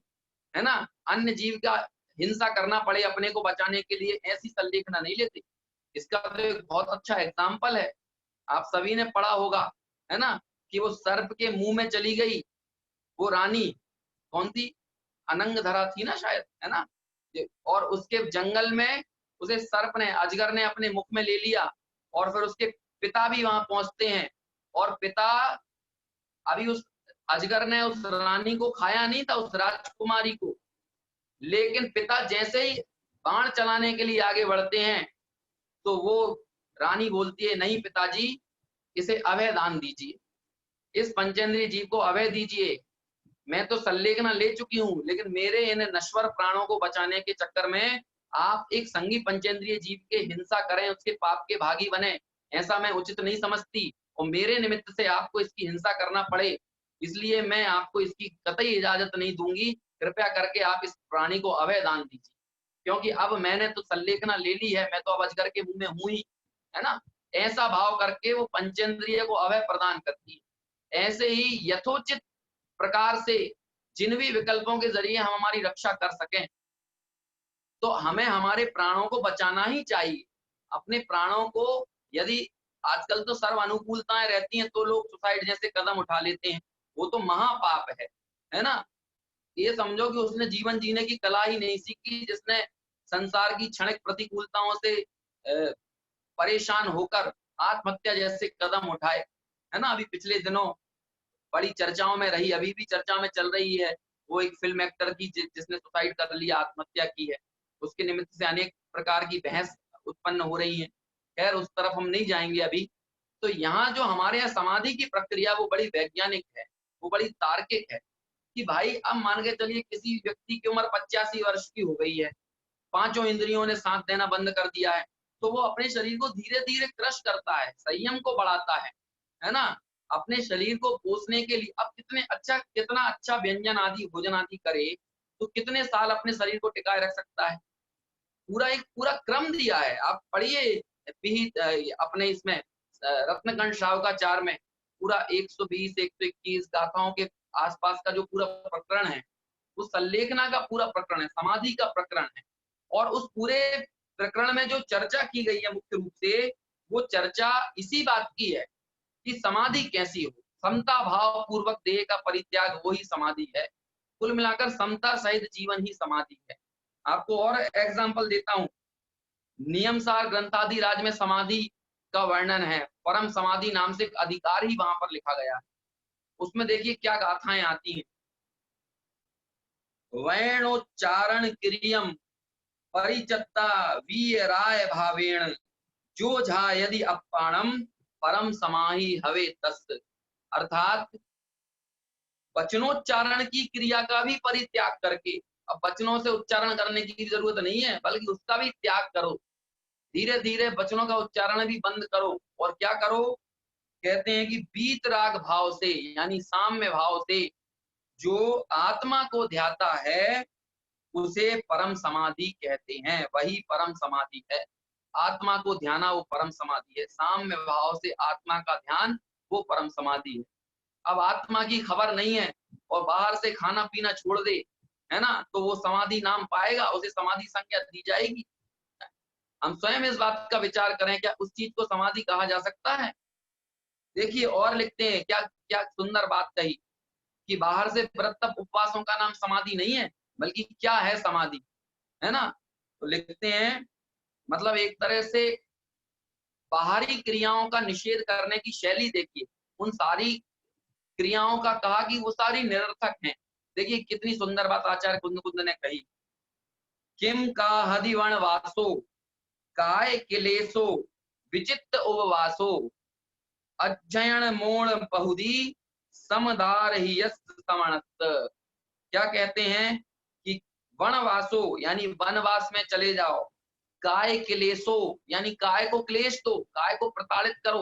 है ना? अन्य जीव का हिंसा करना पड़े अपने को बचाने के लिए, ऐसी संलेखना नहीं लेते। इसका तो एक बहुत अच्छा एग्जाम्पल है, आप सभी ने पढ़ा होगा, है ना, कि वो सर्प के मुंह में चली गई वो रानी, कौन थी? अनंगधरा थी ना शायद, है ना? और उसके जंगल में उसे सर्प ने, अजगर ने अपने मुख में ले लिया। और फिर उसके पिता भी वहां पहुंचते हैं, और पिता, अभी उस अजगर ने उस रानी को खाया नहीं था, उस राजकुमारी को, लेकिन पिता जैसे ही बाण चलाने के लिए आगे बढ़ते हैं, तो वो रानी बोलती है, नहीं पिताजी, इसे अभय दान दीजिए, इस पंचेंद्रिय जीव को अभय दीजिए। मैं तो संलेखना ले चुकी हूँ, लेकिन मेरे इन नश्वर प्राणों को बचाने के चक्कर में आप एक संगी पंचेंद्रिय जीव के हिंसा करें, उसके पाप के भागी बने, ऐसा मैं उचित नहीं समझती। और मेरे निमित्त से आपको इसकी हिंसा करना पड़े, इसलिए मैं आपको इसकी कतई इजाजत नहीं दूंगी। कृपया करके आप इस प्राणी को अभय दान दीजिए, क्योंकि अब मैंने तो संलेखना ले ली है, मैं तो अब अजगर के मुंह में हूं ही, है ना? ऐसा भाव करके वो पंचेंद्रिय को अभय प्रदान करती है। ऐसे ही यथोचित प्रकार से जिन भी विकल्पों के जरिए हम हमारी रक्षा कर सकें, तो हमें हमारे प्राणों को बचाना ही चाहिए। अपने प्राणों को, यदि आजकल तो सर्व अनुकूलताएं रहती हैं तो लोग सुसाइड जैसे कदम उठा लेते हैं, वो तो महापाप है ना? ये समझो कि उसने जीवन जीने की कला ही नहीं सीखी, जिसने संसार की क्षणिक प्रतिकूलताओं से परेशान होकर आत्महत्या जैसे कदम उठाए, है ना? अभी पिछले दिनों बड़ी चर्चाओं में रही, अभी भी चर्चा में चल रही है, वो एक फिल्म एक्टर की जिसने सुसाइड कर लिया, आत्महत्या की है। उसके निमित्त से अनेक प्रकार की बहस उत्पन्न हो रही है। खैर उस तरफ हम नहीं जाएंगे अभी। तो यहाँ जो हमारे यहाँ समाधि की प्रक्रिया, वो बड़ी वैज्ञानिक है, वो बड़ी तार्किक है। कि भाई अब मान के चलिए किसी व्यक्ति की उम्र 85 वर्ष की हो गई है, पांचों इंद्रियों ने साथ देना बंद कर दिया है, तो वो अपने शरीर को धीरे धीरे क्रश करता है, संयम को बढ़ाता है ना? अपने शरीर को पोषने के लिए अब कितना अच्छा व्यंजन आदि भोजन आदि करे, तो कितने साल अपने शरीर को टिकाए रख सकता है। एक पूरा क्रम दिया है, आप पढ़िए विहित अपने इसमें रत्नकंठ शावकाचार में पूरा 120 121 गाथाओं के आसपास का जो पूरा प्रकरण है, वो संलेखना का पूरा प्रकरण है, समाधि का प्रकरण है। और उस पूरे प्रकरण में जो चर्चा की गई है मुख्य रूप से, वो चर्चा इसी बात की है कि समाधि कैसी हो। समता भाव पूर्वक देह का परित्याग, वो ही समाधि है। कुल मिलाकर समता सहित जीवन ही समाधि है। आपको और एग्जांपल देता हूं, नियमसार ग्रंथाधिराज में समाधि का वर्णन है, परम समाधि नाम से एक अधिकार ही वहां पर लिखा गया है। उसमें देखिए क्या गाथाएं आती हैं। वैणोच्चारण क्रियम परिचत्ता वीय राय भावेण, जो झा यदि अपाणम परम समाहि हवे तस्। अर्थात वचनोच्चारण की क्रिया का भी परित्याग करके, अब वचनों से उच्चारण करने की जरूरत नहीं है, बल्कि उसका भी त्याग करो, धीरे धीरे वचनों का उच्चारण भी बंद करो, और क्या करो, कहते हैं कि वीतराग भाव से यानी साम्य भाव से जो आत्मा को ध्याता है उसे परम समाधि कहते हैं, वही परम समाधि है। आत्मा को ध्याना वो परम समाधि है, साम्य भाव से आत्मा का ध्यान वो परम समाधि है। अब आत्मा की खबर नहीं है और बाहर से खाना पीना छोड़ दे, है ना, तो वो समाधि नाम पाएगा, उसे समाधि संज्ञा दी जाएगी। हम स्वयं इस बात का विचार करें, क्या उस चीज को समाधि कहा जा सकता है? देखिए और लिखते हैं, क्या क्या सुंदर बात कही कि बाहर से व्रत तप उपवासों का नाम समाधि नहीं है, बल्कि क्या है समाधि, है ना। तो लिखते हैं, मतलब एक तरह से बाहरी क्रियाओं का निषेध करने की शैली देखिए, उन सारी क्रियाओं का कहा कि वो सारी निरर्थक हैं। देखिए कितनी सुंदर बात आचार्य कुंद ने कही, किम का हदिवण वासो काय किलेसो विचित्र उपवासो अध्ययन मोण बहुधी समदार ही समणत। क्या कहते हैं कि वनवासो यानी वनवास में चले जाओ, काय क्लेशो यानी काय को क्लेश दो, काय को प्रताड़ित करो,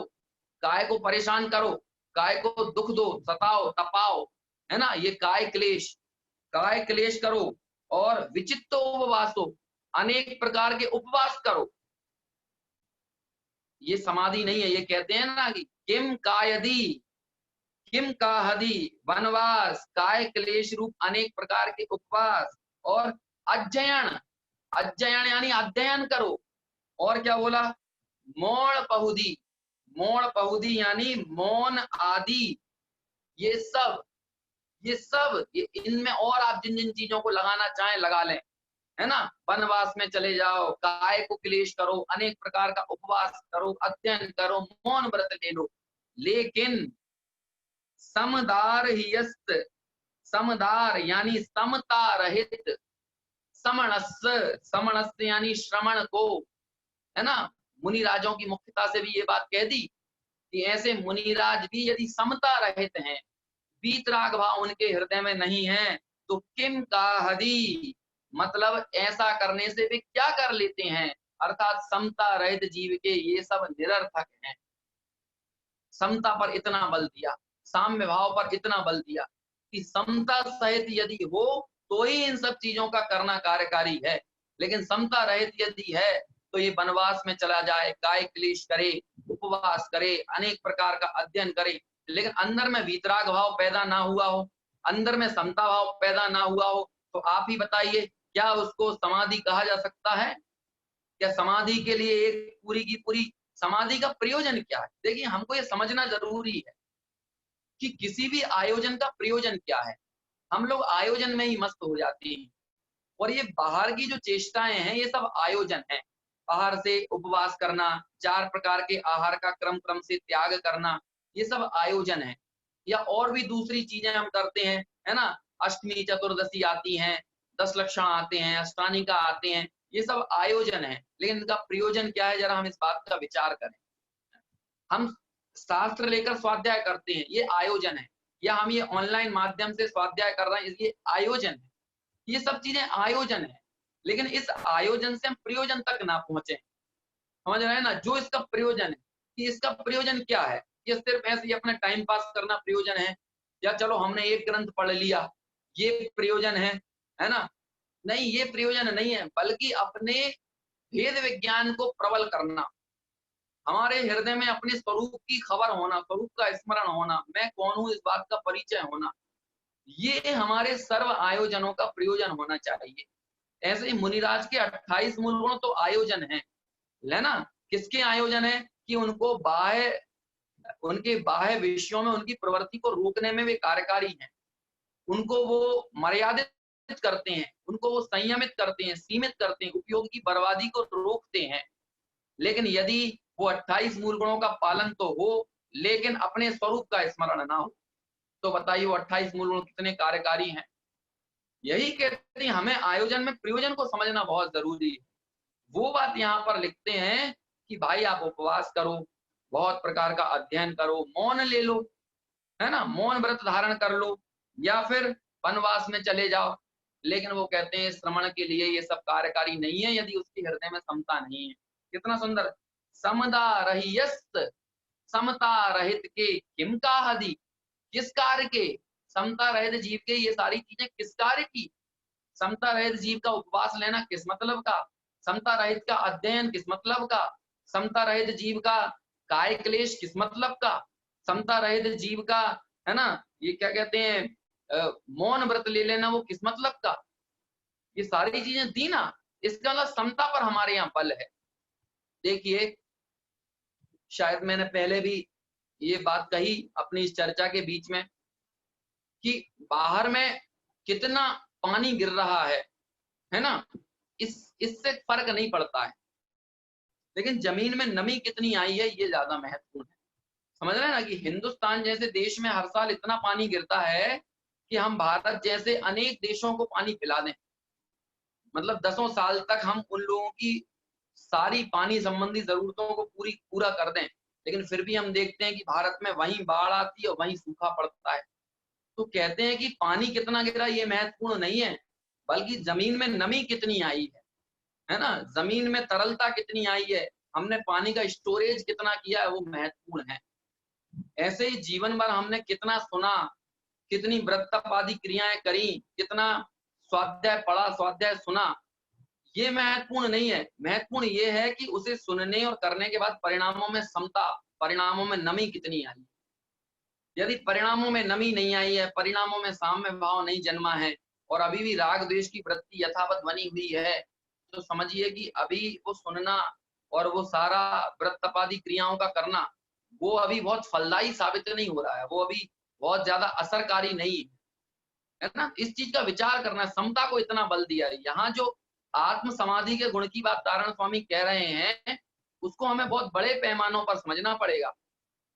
काय को परेशान करो, काय को दुख दो, सताओ तपाओ, है ना, ये काय क्लेश करो, और विचित्र उपवासो अनेक प्रकार के उपवास करो, ये समाधि नहीं है। ये कहते हैं ना कि किम का हदी वनवास काय क्लेश रूप अनेक प्रकार के उपवास, और अध्ययन, अध्ययन यानी अध्ययन करो, और क्या बोला, मौन पहुदी यानी मौन आदि, ये सब ये इनमें और आप जिन जिन चीजों को लगाना चाहें लगा लें, है ना। वनवास में चले जाओ, काय को क्लेश करो, अनेक प्रकार का उपवास करो, अध्ययन करो, मौन व्रत ले लो, लेकिन समदार हियस्त, समदार यानी समता रहित, समणस्य यानी श्रवण को, है ना। मुनिराजों की मुख्यता से भी ये बात कह दी कि ऐसे मुनिराज भी यदि समता रहित हैं, वीतराग भाव उनके हृदय में नहीं है, तो किम का हदी, मतलब ऐसा करने से वे क्या कर लेते हैं, अर्थात समता रहित जीव के ये सब निरर्थक हैं। समता पर इतना बल दिया, साम्य भाव पर इतना बल दिया कि समता सहित यदि हो तो ही इन सब चीजों का करना कार्यकारी है, लेकिन समता रहित यदि है तो ये वनवास में चला जाए, काय क्लेश करे, उपवास करे, अनेक प्रकार का अध्ययन करे, लेकिन अंदर में वीतराग भाव पैदा ना हुआ हो, अंदर में समता भाव पैदा ना हुआ हो, तो आप ही बताइए क्या उसको समाधि कहा जा सकता है? क्या समाधि के लिए एक पूरी की पूरी समाधि का प्रयोजन क्या है? देखिए हमको ये समझना जरूरी है कि किसी भी आयोजन का प्रयोजन क्या है। हम लोग आयोजन में ही मस्त हो जाते हैं, और ये बाहर की जो चेष्टाएं हैं ये सब आयोजन है। बाहर से उपवास करना, 4 प्रकार के आहार का क्रम से त्याग करना, ये सब आयोजन है। या और भी दूसरी चीजें हम करते हैं, है ना, अष्टमी चतुर्दशी आती हैं, 10 लक्षण आते हैं, अष्टानिका आते हैं, ये सब आयोजन है, लेकिन इनका प्रयोजन क्या है, जरा हम इस बात का विचार करें। हम शास्त्र लेकर स्वाध्याय करते हैं, ये आयोजन है, या हम ये ऑनलाइन माध्यम से स्वाध्याय कर रहे हैं, ये आयोजन है। ये सब चीजें आयोजन है, लेकिन इस आयोजन से हम प्रयोजन तक ना पहुंचे, समझ रहे हैं ना। जो इसका प्रयोजन है, कि इसका प्रयोजन क्या है, ये सिर्फ ऐसे ही अपना टाइम पास करना प्रयोजन है, या चलो हमने एक ग्रंथ पढ़ लिया ये प्रयोजन है ना, नहीं ये प्रयोजन नहीं है, बल्कि अपने भेद विज्ञान को प्रबल करना, हमारे हृदय में अपने स्वरूप की खबर होना, स्वरूप का स्मरण होना, मैं कौन हूं इस बात का परिचय होना, ये हमारे सर्व आयोजनों का प्रयोजन होना चाहिए। ऐसे ही मुनिराज के 28 मूल गुण तो आयोजन है ना। किसके आयोजन है कि उनको उनके बाह्य विषयों में उनकी प्रवृत्ति को रोकने में वे कार्यकारी हैं, उनको वो मर्यादित करते हैं, उनको वो संयमित करते हैं, सीमित करते हैं, उपयोग की बर्बादी को रोकते हैं। लेकिन यदि वो 28 मूल गुणों का पालन तो हो, लेकिन अपने स्वरूप का स्मरण ना हो, तो बताइए वो 28 मूल गुण कितने कार्यकारी हैं। यही कहते हैं हमें आयोजन में प्रयोजन को समझना बहुत जरूरी है। वो बात यहाँ पर लिखते हैं कि भाई आप उपवास करो, बहुत प्रकार का अध्ययन करो, मौन ले लो, है ना, मौन व्रत धारण कर लो, या फिर वनवास में चले जाओ। लेकिन वो कहते हैं श्रमण के लिए ये सब कार्यकारी नहीं है यदि उसके हृदय में समता नहीं है। कितना सुंदर, समदा रहियस्त, समता रहित के किम काहदी, किस कार्य के, समता रहित जीव के ये सारी चीजें किस कार्य की, समता रहित जीव का उपवास लेना किस मतलब का, समता रहित का अध्ययन किस मतलब का, समता रहित जीव का काय क्लेश किस मतलब का, समता रहित जीव का, है ना, ये क्या कहते हैं मौन व्रत ले लेना वो किस मतलब का, ये सारी चीजें दी ना, इसका मतलब समता पर हमारे यहाँ बल है। देखिए शायद मैंने पहले भी ये बात कही अपनी इस चर्चा के बीच में कि बाहर में कितना पानी गिर रहा है ना, इससे फर्क नहीं पड़ता है, लेकिन जमीन में नमी कितनी आई है ये ज्यादा महत्वपूर्ण है। समझ रहे हैं ना कि हिंदुस्तान जैसे देश में हर साल इतना पानी गिरता है कि हम भारत जैसे अनेक देशों को पानी पिला दें, मतलब 10 साल तक हम उन लोगों की सारी पानी संबंधी जरूरतों को पूरा कर दें, लेकिन फिर भी हम देखते हैं कि भारत में वहीं बाढ़ आती है और वहीं सूखा पड़ता है। तो कहते हैं कि पानी कितना गिरा ये महत्वपूर्ण नहीं है, बल्कि जमीन में नमी कितनी आई है ना, जमीन में तरलता कितनी आई है, हमने पानी का स्टोरेज कितना किया है वो महत्वपूर्ण है। ऐसे ही जीवन भर हमने कितना सुना, कितनी व्रत तप आदि क्रियाएं करी, कितना स्वाध्याय पढ़ा, स्वाध्याय सुना, ये महत्वपूर्ण नहीं है। महत्वपूर्ण ये है कि उसे सुनने और करने के बाद परिणामों में समता, परिणामों में नमी कितनी आई। यदि परिणामों में नमी नहीं आई है, परिणामों में साम्य भाव नहीं जन्मा है और अभी भी राग द्वेष की वृत्ति यथावत बनी हुई है, तो समझिए कि अभी वो सुनना और वो सारा व्रत तपादि क्रियाओं का करना वो अभी बहुत फलदायी साबित नहीं हो रहा है, वो अभी बहुत ज्यादा असरकारी नहीं है ना। इस चीज का विचार करना, समता को इतना बल दिया है। यहाँ जो आत्म समाधि के गुण की बात नारायण स्वामी कह रहे हैं उसको हमें बहुत बड़े पैमानों पर समझना पड़ेगा।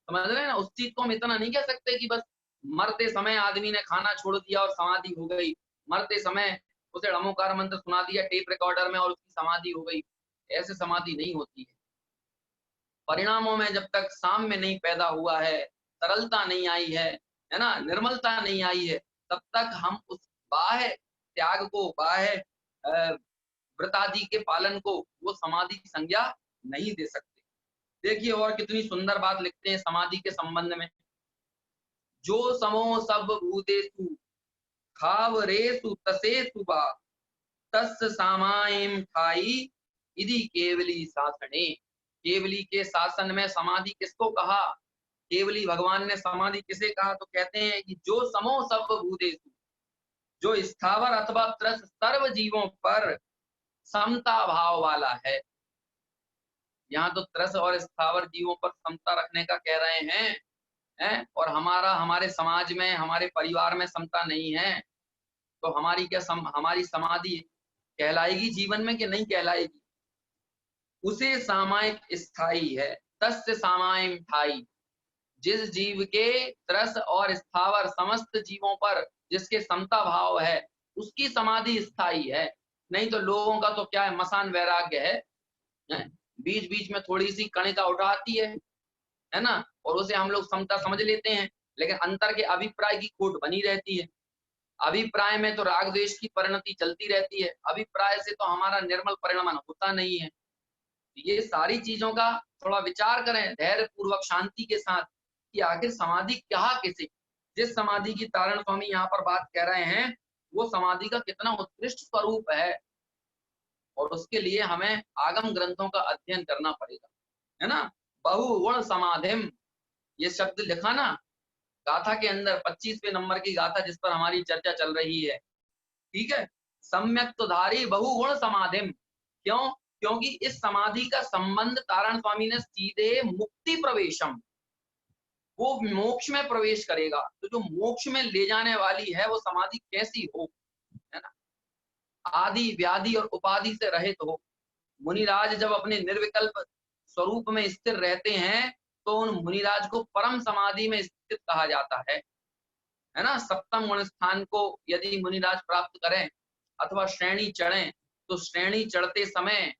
समझ रहे हैं ना, उस चीज को हम इतना नहीं कह सकते कि बस मरते समय आदमी ने खाना छोड़ दिया और समाधि हो गई, मरते समय उसे ड़मोकार मंत्र सुना दिया टेप रिकॉर्डर में और उसकी समाधि हो गई। ऐसे समाधि नहीं होती है। परिणामों में जब तक साम्य नहीं पैदा हुआ है, तरलता नहीं आई है ना, निर्मलता नहीं आई है, तब तक हम उस बाह्य त्याग को, बाह्य व्रतादि के पालन को वो समाधि की संज्ञा नहीं दे सकते। देखिए और कितनी सुंदर बात लिखते हैं समाधि के संबंध में, जो समो सब भूतेषु खावरेषु तसेषु वा तस् सामायिम ठाई इति केवली शासने। केवली के शासन में समाधि किसको कहा, केवली भगवान ने समाधि किसे कहा, तो कहते हैं कि जो समो सब भूतेषु, जो स्थावर अथवा त्रस सर्व जीवों पर समता भाव वाला है। यहाँ तो त्रस और स्थावर जीवों पर समता रखने का कह रहे हैं और हमारे समाज में, हमारे परिवार में समता नहीं है, तो हमारी क्या हमारी समाधि कहलाएगी जीवन में कि नहीं कहलाएगी। उसे सामायिक स्थाई है, तस्य सामायिक ठाई, जिस जीव के त्रस और स्थावर समस्त जीवों पर जिसके समता भाव है उसकी समाधि स्थाई है। नहीं तो लोगों का तो क्या है, मसान वैराग्य है? बीच बीच में थोड़ी सी कणिका उठाती है ना, और उसे हम लोग समता समझ लेते हैं, लेकिन अंतर के अभिप्राय की खोट बनी रहती है। अभिप्राय में तो राग द्वेष की परिणति चलती रहती है, अभिप्राय से तो हमारा निर्मल परिणमन होता नहीं है। ये सारी चीजों का थोड़ा विचार करें धैर्य पूर्वक शांति के साथ कि आखिर समाधि क्या किसे, जिस समाधि की तारण स्वामी यहाँ पर बात कह रहे हैं वो समाधि का कितना उत्कृष्ट स्वरूप है, और उसके लिए हमें आगम ग्रंथों का अध्ययन करना पड़ेगा, है ना। बहुगुण समाधिम ये शब्द लिखा ना गाथा के अंदर, 25वें नंबर की गाथा जिस पर हमारी चर्चा चल रही है, ठीक है। सम्यक तो धारी बहुगुण समाधिम, क्यों, क्योंकि इस समाधि का संबंध तारण स्वामी ने सीधे मुक्ति प्रवेशम, वो मोक्ष में प्रवेश करेगा, तो जो मोक्ष में ले जाने वाली है वो समाधि कैसी हो, है ना, आदि व्याधि और उपाधि से रहित हो। मुनिराज जब अपने निर्विकल्प स्वरूप में स्थिर रहते हैं तो उन मुनिराज को परम समाधि में स्थित कहा जाता है ना। सप्तम गुण स्थान को यदि मुनिराज प्राप्त करें अथवा श्रेणी चढ़ें तो श्रेणी चढ़ते समय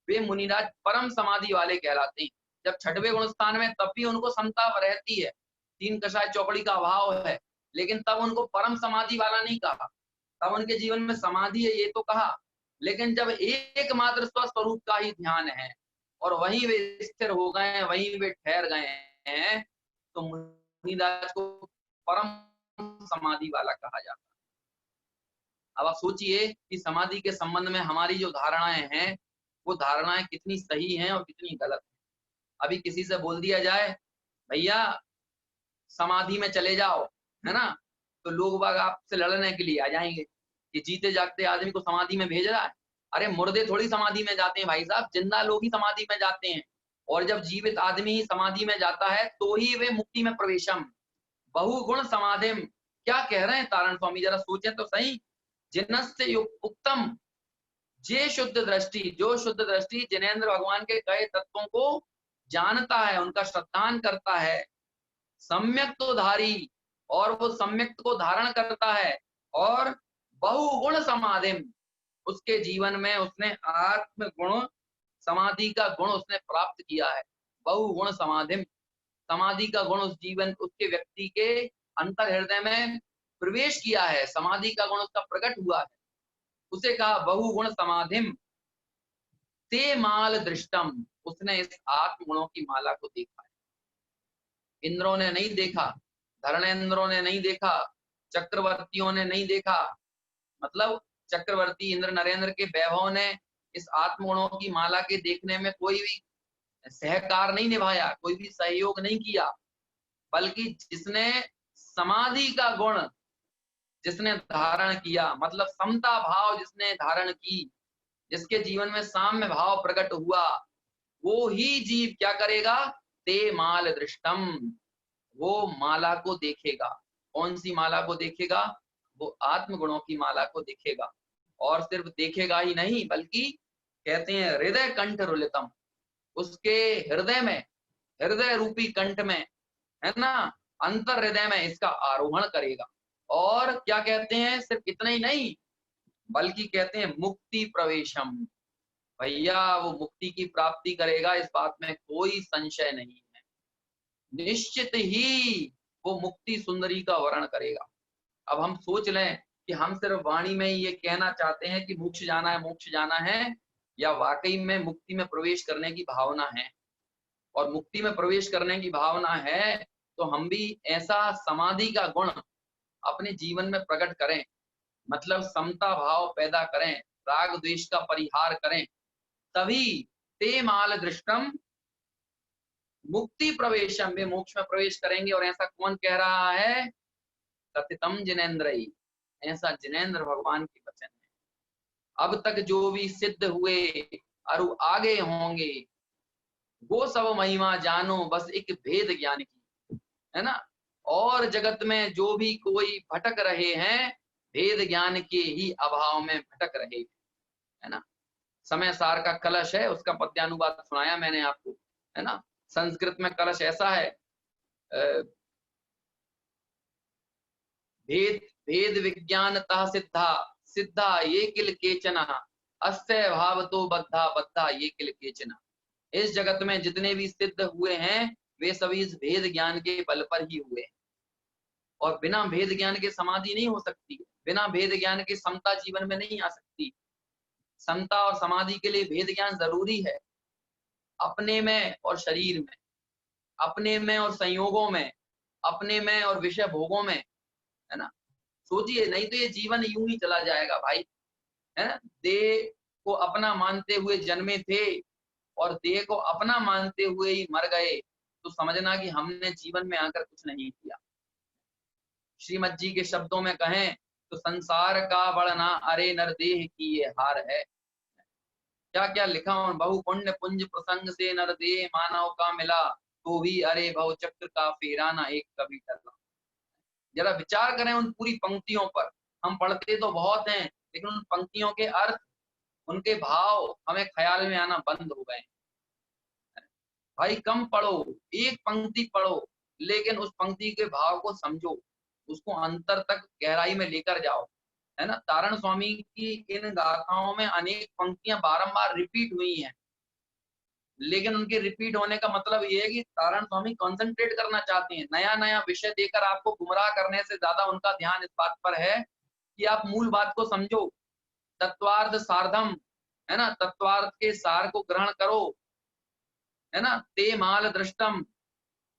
वे मुनिराज परम समाधि वाले कहलाते हैं। जब छठवें गुण स्थान में तब भी उनको समता रहती है, तीन कषाय चौकड़ी का अभाव है, लेकिन तब उनको परम समाधि वाला नहीं कहा, तब उनके जीवन में समाधि है ये तो कहा, लेकिन जब एकमात्र स्वस्वरूप का ही ध्यान है और वहीं वे स्थिर हो गए हैं, वहीं वे ठहर गए हैं, तो मुनिदास को परम समाधि वाला कहा जाता है। अब आप सोचिए कि समाधि के संबंध में हमारी जो धारणाएं हैं, वो धारणाएं कितनी सही हैं और कितनी गलत हैं। अभी किसी से बोल दिया जाए भैया समाधि में चले जाओ, है ना, तो लोग बाग आपसे लड़ने के लिए आ जाएंगे कि जीते जागते आदमी को समाधि में भेज रहा है। अरे मुर्दे थोड़ी समाधि में जाते हैं भाई साहब, जिंदा लोग ही समाधि में जाते हैं, और जब जीवित आदमी ही समाधि में जाता है तो ही वे मुक्ति में प्रवेशम बहुगुण समाधिम। क्या कह रहे हैं तारण स्वामी, जरा सोचें तो सही। जिनस्य उत्तम, जे शुद्ध दृष्टि, जो शुद्ध दृष्टि जिनेंद्र भगवान के कहे तत्वों को जानता है, उनका श्रद्धान करता है, सम्यक तो धारी, और वो सम्यक को धारण करता है, और बहुगुण समाधिम, उसके जीवन में उसने आत्म गुण समाधि का गुण उसने प्राप्त किया है। बहुगुण समाधिम, समाधि का गुण उस जीवन उसके व्यक्ति के अंतर हृदय में प्रवेश किया है, समाधि का गुण उसका प्रकट हुआ है। उसे कहा बहुगुण समाधिम ते माल दृष्टम, उसने इस आत्म गुणों की माला को देखा है। इंद्रों ने नहीं देखा, धर्मेंद्रों ने नहीं देखा, चक्रवर्तियों ने नहीं देखा, मतलब चक्रवर्ती इंद्र नरेंद्र के वैभव ने इस आत्म गुणों की माला के देखने में कोई भी सहकार नहीं निभाया, कोई भी सहयोग नहीं किया, बल्कि जिसने समाधि का गुण जिसने धारण किया, मतलब समता भाव जिसने धारण की, जिसके जीवन में साम्य भाव प्रकट हुआ, वो ही जीव क्या करेगा, ते माल दृष्टम, वो माला को देखेगा। कौन सी माला को देखेगा, वो आत्म गुणों की माला को देखेगा। और सिर्फ देखेगा ही नहीं, बल्कि कहते हैं हृदय कंठ रुलितम, उसके हृदय में, हृदय रूपी कंठ में, है ना, अंतर हृदय में इसका आरोहण करेगा। और क्या कहते हैं, सिर्फ इतना ही नहीं, बल्कि कहते हैं मुक्ति प्रवेशम, भैया वो मुक्ति की प्राप्ति करेगा, इस बात में कोई संशय नहीं है। निश्चित ही वो मुक्ति सुंदरी का वर्ण करेगा। अब हम सोच लें कि हम सिर्फ वाणी में ही ये कहना चाहते हैं कि मोक्ष जाना है, मोक्ष जाना है, या वाकई में मुक्ति में प्रवेश करने की भावना है। और मुक्ति में प्रवेश करने की भावना है तो हम भी ऐसा समाधि का गुण अपने जीवन में प्रकट करें, मतलब समता भाव पैदा करें, राग द्वेष का परिहार करें, तभी ते माल दृष्टम मुक्ति प्रवेशम, वे मोक्ष में प्रवेश करेंगे। और ऐसा कौन कह रहा है, कथितम जिनेन्द्र, ऐसा जिनेंद्र भगवान के वचन है। अब तक जो भी सिद्ध हुए और आगे होंगे, वो सब महिमा जानो बस एक भेद ज्ञान की, है ना। और जगत में जो भी कोई भटक रहे हैं, भेद ज्ञान के ही अभाव में भटक रहे, है ना। समय सार का कलश है, उसका पद्यानुवाद सुनाया मैंने आपको, है ना। संस्कृत में कलश ऐसा है, भेद भेद विज्ञानतः सिद्धा, सिद्धा ये किल केचना, अस्य भाव तो बद्धा, बद्धा ये किल केचना। इस जगत में जितने भी सिद्ध हुए हैं, वे सभी इस भेद ज्ञान के बल पर ही हुए। और बिना भेद ज्ञान के समाधि नहीं हो सकती, बिना भेद ज्ञान के समता जीवन में नहीं आ सकती। समता और समाधि के लिए भेद ज्ञान जरूरी है, अपने में और शरीर में, अपने में और संयोगों में, अपने में और विषय भोगों में, है ना। सोचिए, नहीं तो ये जीवन यूं ही चला जाएगा भाई, है ना। देह को अपना मानते हुए जन्मे थे और देह को अपना मानते हुए ही मर गए, तो समझना कि हमने जीवन में आकर कुछ नहीं किया। श्रीमद जी के शब्दों में कहें तो संसार का बढ़ना अरे नर देह की ये हार है। क्या क्या लिखा, बहु पुण्य पुंज प्रसंग से नर देह मानव का मिला, तो भी अरे भव चक्र का फेरा ना एक कभी टला। जरा विचार करें उन पूरी पंक्तियों पर। हम पढ़ते तो बहुत हैं, लेकिन उन पंक्तियों के अर्थ, उनके भाव हमें ख्याल में आना बंद हो गए। भाई कम पढ़ो, एक पंक्ति पढ़ो, लेकिन उस पंक्ति के भाव को समझो, उसको अंतर तक गहराई में लेकर जाओ, है ना। तारण स्वामी की इन गाथाओं में अनेक पंक्तियां बारंबार रिपीट हुई हैं, लेकिन उनके रिपीट होने का मतलब ये है कि सारण स्वामी कंसंट्रेट करना चाहते हैं। नया नया विषय देकर आपको गुमराह करने से ज्यादा उनका ध्यान इस बात पर है कि आप मूल बात को समझो। तत्वार्थ सार्धम, है ना, तत्वार्थ के सार को ग्रहण करो, है ना। ते माल दृष्टम,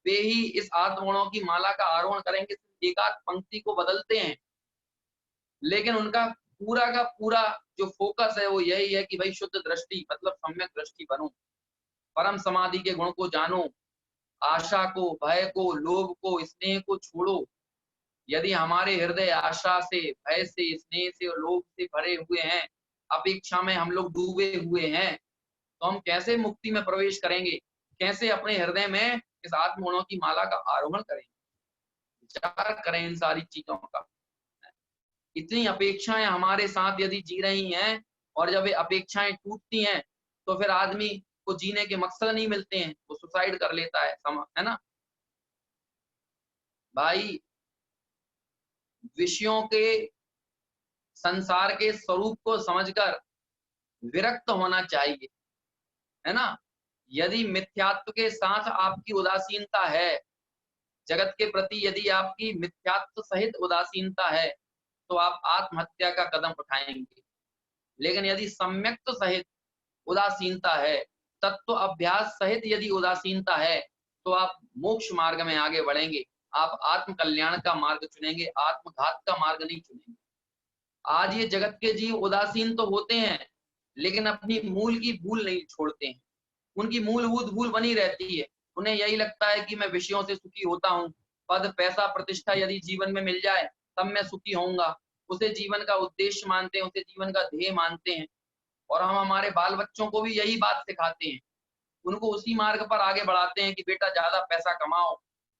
वे ही इस आत्मगुणों की माला का आरोहण करेंगे। एक आध पंक्ति को बदलते हैं, लेकिन उनका पूरा का पूरा जो फोकस है वो यही है कि भाई शुद्ध दृष्टि मतलब सम्यक दृष्टि बनो, परम समाधि के गुण को जानो, आशा को, भय को, लोभ को, स्नेह को छोड़ो। यदि हमारे हृदय आशा से, भय से, स्नेह से और लोभ से भरे हुए हैं, अपेक्षा में हम लोग डूबे हुए हैं, तो हम कैसे मुक्ति में प्रवेश करेंगे? कैसे अपने हृदय में इस आत्मगुणों की माला का आरोहण करेंगे? विचार करें इन सारी चीजों का। इतनी अपेक्षाएं हमारे साथ यदि जी रही हैं और जब ये अपेक्षाएं टूटती हैं तो फिर आदमी को जीने के मकसद नहीं मिलते हैं, वो सुसाइड कर लेता है ना भाई। विषयों के, संसार के स्वरूप को समझकर विरक्त होना चाहिए, है ना। यदि मिथ्यात्व के साथ आपकी उदासीनता है, जगत के प्रति यदि आपकी मिथ्यात्व सहित उदासीनता है, तो आप आत्महत्या का कदम उठाएंगे। लेकिन यदि सम्यक्त सहित उदासीनता है, तत्व अभ्यास सहित यदि उदासीनता है, तो आप मोक्ष मार्ग में आगे बढ़ेंगे। आप आत्म कल्याण का मार्ग चुनेंगे, आत्मघात का मार्ग नहीं चुनेंगे। आज ये जगत के जीव उदासीन तो होते हैं, लेकिन अपनी मूल की भूल नहीं छोड़ते हैं। उनकी मूलभूत भूल बनी रहती है। उन्हें यही लगता है कि मैं विषयों से सुखी होता हूँ, पद, पैसा, प्रतिष्ठा यदि जीवन में मिल जाए तब मैं सुखी होऊंगा। उसे जीवन का उद्देश्य मानते हैं, उसे जीवन का ध्येय मानते हैं। और हम हमारे बाल बच्चों को भी यही बात सिखाते हैं, उनको उसी मार्ग पर आगे बढ़ाते हैं कि बेटा ज्यादा पैसा कमाओ,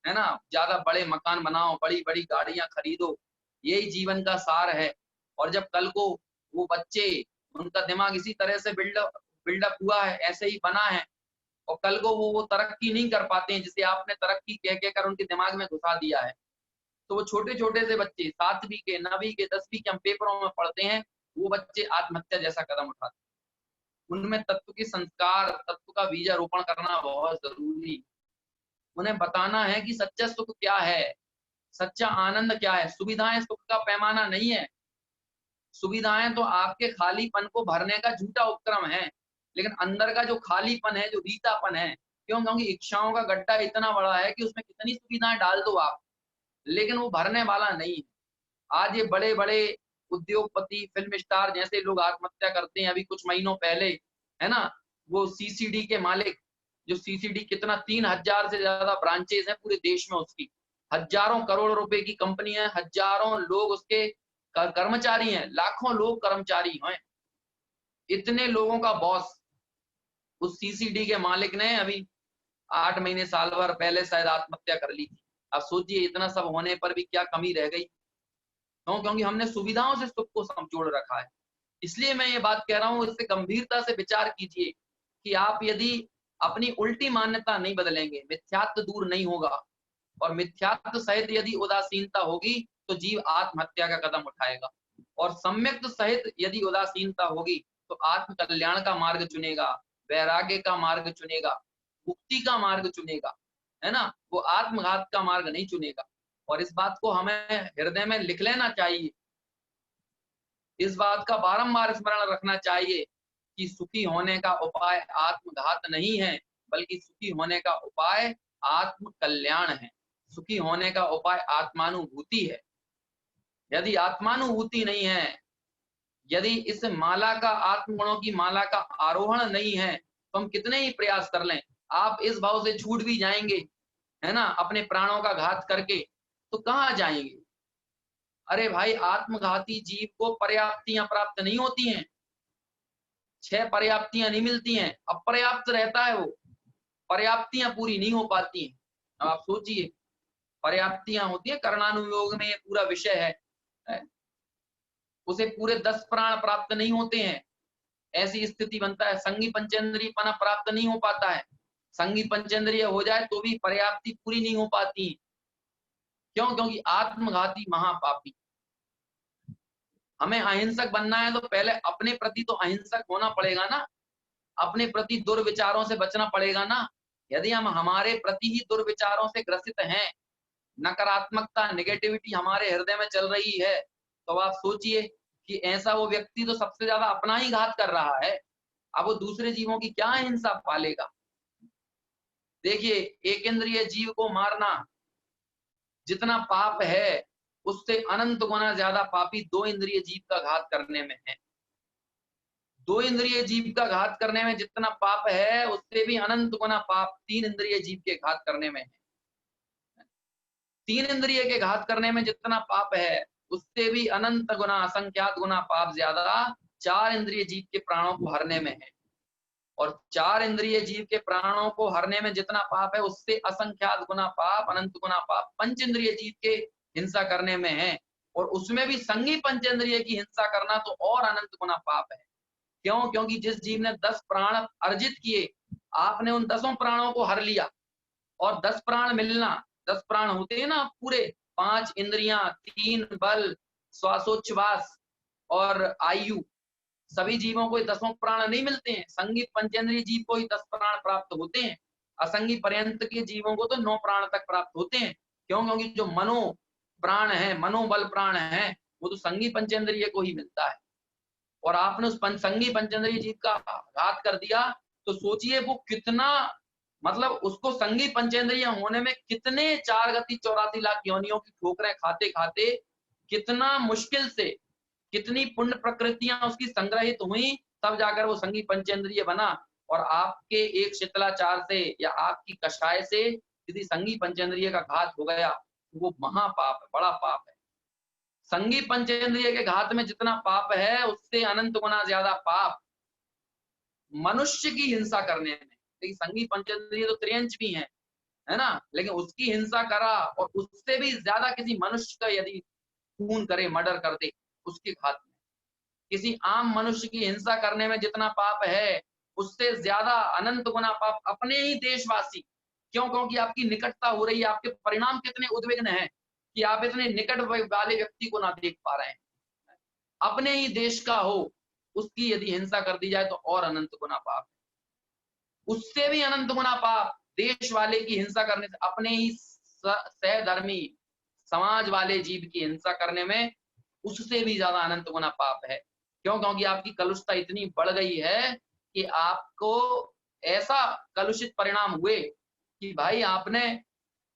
है ना, ज्यादा बड़े मकान बनाओ, बड़ी बड़ी गाड़ियां खरीदो, यही जीवन का सार है। और जब कल को वो बच्चे, उनका दिमाग इसी तरह से बिल्डअप हुआ है, ऐसे ही बना है, और कल को वो तरक्की नहीं कर पाते हैं जिसे आपने तरक्की कह कहकर उनके दिमाग में घुसा दिया है, तो वो छोटे छोटे से बच्चे 7वीं के, 9वीं के, 10वीं के हम पेपरों में पढ़ते हैं, वो बच्चे आत्महत्या जैसा कदम उठाते हैं। उनमें तत्व के संस्कार, तत्व का बीजारोपण करना बहुत जरूरी। उन्हें बताना है कि सच्चा सुख क्या है, सच्चा आनंद क्या है। सुविधाएं सुख का पैमाना नहीं है। सुविधाएं तो आपके खालीपन को भरने का झूठा उपक्रम है, लेकिन अंदर का जो खालीपन है, जो रीतापन है, क्योंकि इच्छाओं का गड्ढा इतना बड़ा है कि उसमें कितनी सुविधाएं डाल दो आप, लेकिन वो भरने वाला नहीं है। आज ये बड़े बड़े उद्योगपति, फिल्म स्टार जैसे लोग आत्महत्या करते हैं। अभी कुछ महीनों पहले, है ना, वो सीसीडी के मालिक, जो सीसीडी कितना 3000 से ज्यादा ब्रांचेस हैं पूरे देश में, उसकी हजारों करोड़ रुपए की कंपनी है, हजारों लोग उसके कर्मचारी हैं, लाखों लोग कर्मचारी हैं, इतने लोगों का बॉस उस सीसीडी के मालिक ने अभी 8 महीने, साल भर पहले शायद आत्महत्या कर ली थी। अब सोचिए इतना सब होने पर भी क्या कमी रह गई? क्यों? क्योंकि हमने सुविधाओं से सुख को समझोड़ रखा है। इसलिए मैं ये बात कह रहा हूं, इससे गंभीरता से विचार कीजिए कि आप यदि अपनी उल्टी मान्यता नहीं बदलेंगे, मिथ्यात्व दूर नहीं होगा, और मिथ्यात्व सहित यदि उदासीनता होगी तो जीव आत्महत्या का कदम उठाएगा। और सम्यक्त सहित यदि उदासीनता होगी तो आत्म कल्याण का मार्ग चुनेगा, वैराग्य का मार्ग चुनेगा, मुक्ति का मार्ग चुनेगा, है ना, वो आत्मघात का मार्ग नहीं चुनेगा। और इस बात को हमें हृदय में लिख लेना चाहिए, इस बात का बारंबार स्मरण रखना चाहिए कि सुखी होने का उपाय आत्मघात नहीं है, बल्कि सुखी होने का उपाय आत्म कल्याण है। सुखी होने का उपाय आत्मानुभूति है। यदि आत्मानुभूति नहीं है, यदि इस माला का, आत्मगुणों की माला का आरोहण नहीं है, तो हम कितने ही प्रयास कर लें, आप इस भाव से छूट भी जाएंगे, है ना, अपने प्राणों का घात करके, तो कहां जाएंगे? अरे भाई, आत्मघाती जीव को पर्याप्तियां प्राप्त नहीं होती हैं, 6 पर्याप्तियां नहीं मिलती हैं, अपर्याप्त रहता है वो, पर्याप्तियां पूरी नहीं हो पाती हैं। अब आप सोचिए, पर्याप्तियां होती है, कर्णानुयोग में ये पूरा विषय है, उसे पूरे 10 प्राण प्राप्त नहीं होते हैं, ऐसी स्थिति बनता है। संगी पंचेंद्रिय पना प्राप्त नहीं हो पाता है, संगी पंचेंद्रिय हो जाए तो भी पर्याप्ति पूरी नहीं हो पाती। क्यों? क्योंकि आत्मघाती महापापी। हमें अहिंसक बनना है तो पहले अपने प्रति तो अहिंसक होना पड़ेगा ना। अपने प्रति दुर्विचारों से बचना पड़ेगा ना। यदि हम हमारे प्रति ही दुर्विचारों से ग्रसित हैं, नकारात्मकता, नेगेटिविटी हमारे हृदय में चल रही है, तो आप सोचिए कि ऐसा वो व्यक्ति तो सबसे ज्यादा अपना ही घात कर रहा है। अब वो दूसरे जीवों की क्या हिंसा पालेगा। देखिए, एक इंद्रिय जीव को मारना जितना पाप है, उससे अनंत गुना ज्यादा पापी दो इंद्रिय जीव का घात करने में है। दो इंद्रिय जीव का घात करने में जितना पाप है, उससे भी अनंत गुना पाप तीन इंद्रिय जीव के घात करने में है। तीन इंद्रिय के घात करने में जितना पाप है, उससे भी अनंत गुना, असंख्यात गुना पाप ज्यादा चार इंद्रिय जीव के प्राणों को हरने में है। और चार इंद्रिय जीव के प्राणों को हरने में जितना पाप है, उससे असंख्यात गुना पाप, अनंत गुना पाप पंच इंद्रिय जीव के हिंसा करने में है। और उसमें भी संगी पंचेंद्रिय की हिंसा करना तो और अनंत गुना पाप है। क्यों? क्योंकि जिस जीव ने 10 प्राण अर्जित किए, आपने उन 10 प्राणों को हर लिया। और 10 प्राण मिलना, 10 प्राण होते हैं ना पूरे, 5 इंद्रियां, 3 बल, श्वासोच्छ्वास और आयु, सभी जीवों को 10 प्राण नहीं मिलते हैं। संगी पंचेंद्रिय जीव को ही 10 प्राण प्राप्त होते हैं। असंगी पर्यंत के जीवों को तो 9 प्राण तक प्राप्त होते हैं। क्यों? क्योंकि जो मनो प्राण है, मनोबल प्राण है, वो तो संगी पंचेंद्रिय को ही मिलता है। और आपने उस संगी पंचेंद्रिय जीव का घात कर दिया, तो सोचिए वो कितना, मतलब उसको संगी पंचेंद्रिय होने में कितने 4 गति 84 लाख योनियों की ठोकरें खाते खाते, कितना मुश्किल से, कितनी पुण्य प्रकृतियां उसकी संग्रहित हुई, तब जाकर वो संगी पंचेंद्रिय बना। और आपके एक शितलाचार से या आपकी कषाय से किसी संगी पंचेंद्रिय का घात हो गया, वो महापाप है, बड़ा पाप है। संगी पंचेंद्रिय के घात में जितना पाप है, उससे अनंत गुना ज्यादा पाप मनुष्य की हिंसा करने में। देखिए, संगी पंचेंद्रिय तो त्रियंच भी है ना, लेकिन उसकी हिंसा करा और उससे भी ज्यादा किसी मनुष्य का यदि खून करे, मर्डर कर दे, उसके घात में। किसी आम मनुष्य की हिंसा करने में जितना पाप है, उससे ज्यादा अनंत गुना पाप अपने ही देशवासी। क्यों? क्योंकि आपकी निकटता हो रही है, आपके परिणाम कितने उद्विग्न हैं कि आप इतने निकट वाले व्यक्ति को ना देख पा रहे हैं। अपने ही देश का हो, उसकी यदि हिंसा कर दी जाए तो और अनंत गुना पाप। उससे भी अनंत गुना पाप देश वाले की हिंसा करने से, अपने ही सहधर्मी समाज वाले जीव की हिंसा करने में, उससे भी ज्यादा अनंत गुना पाप है। क्यों? क्योंकि आपकी कलुषता इतनी बढ़ गई है कि आपको ऐसा कलुषित परिणाम हुए कि भाई आपने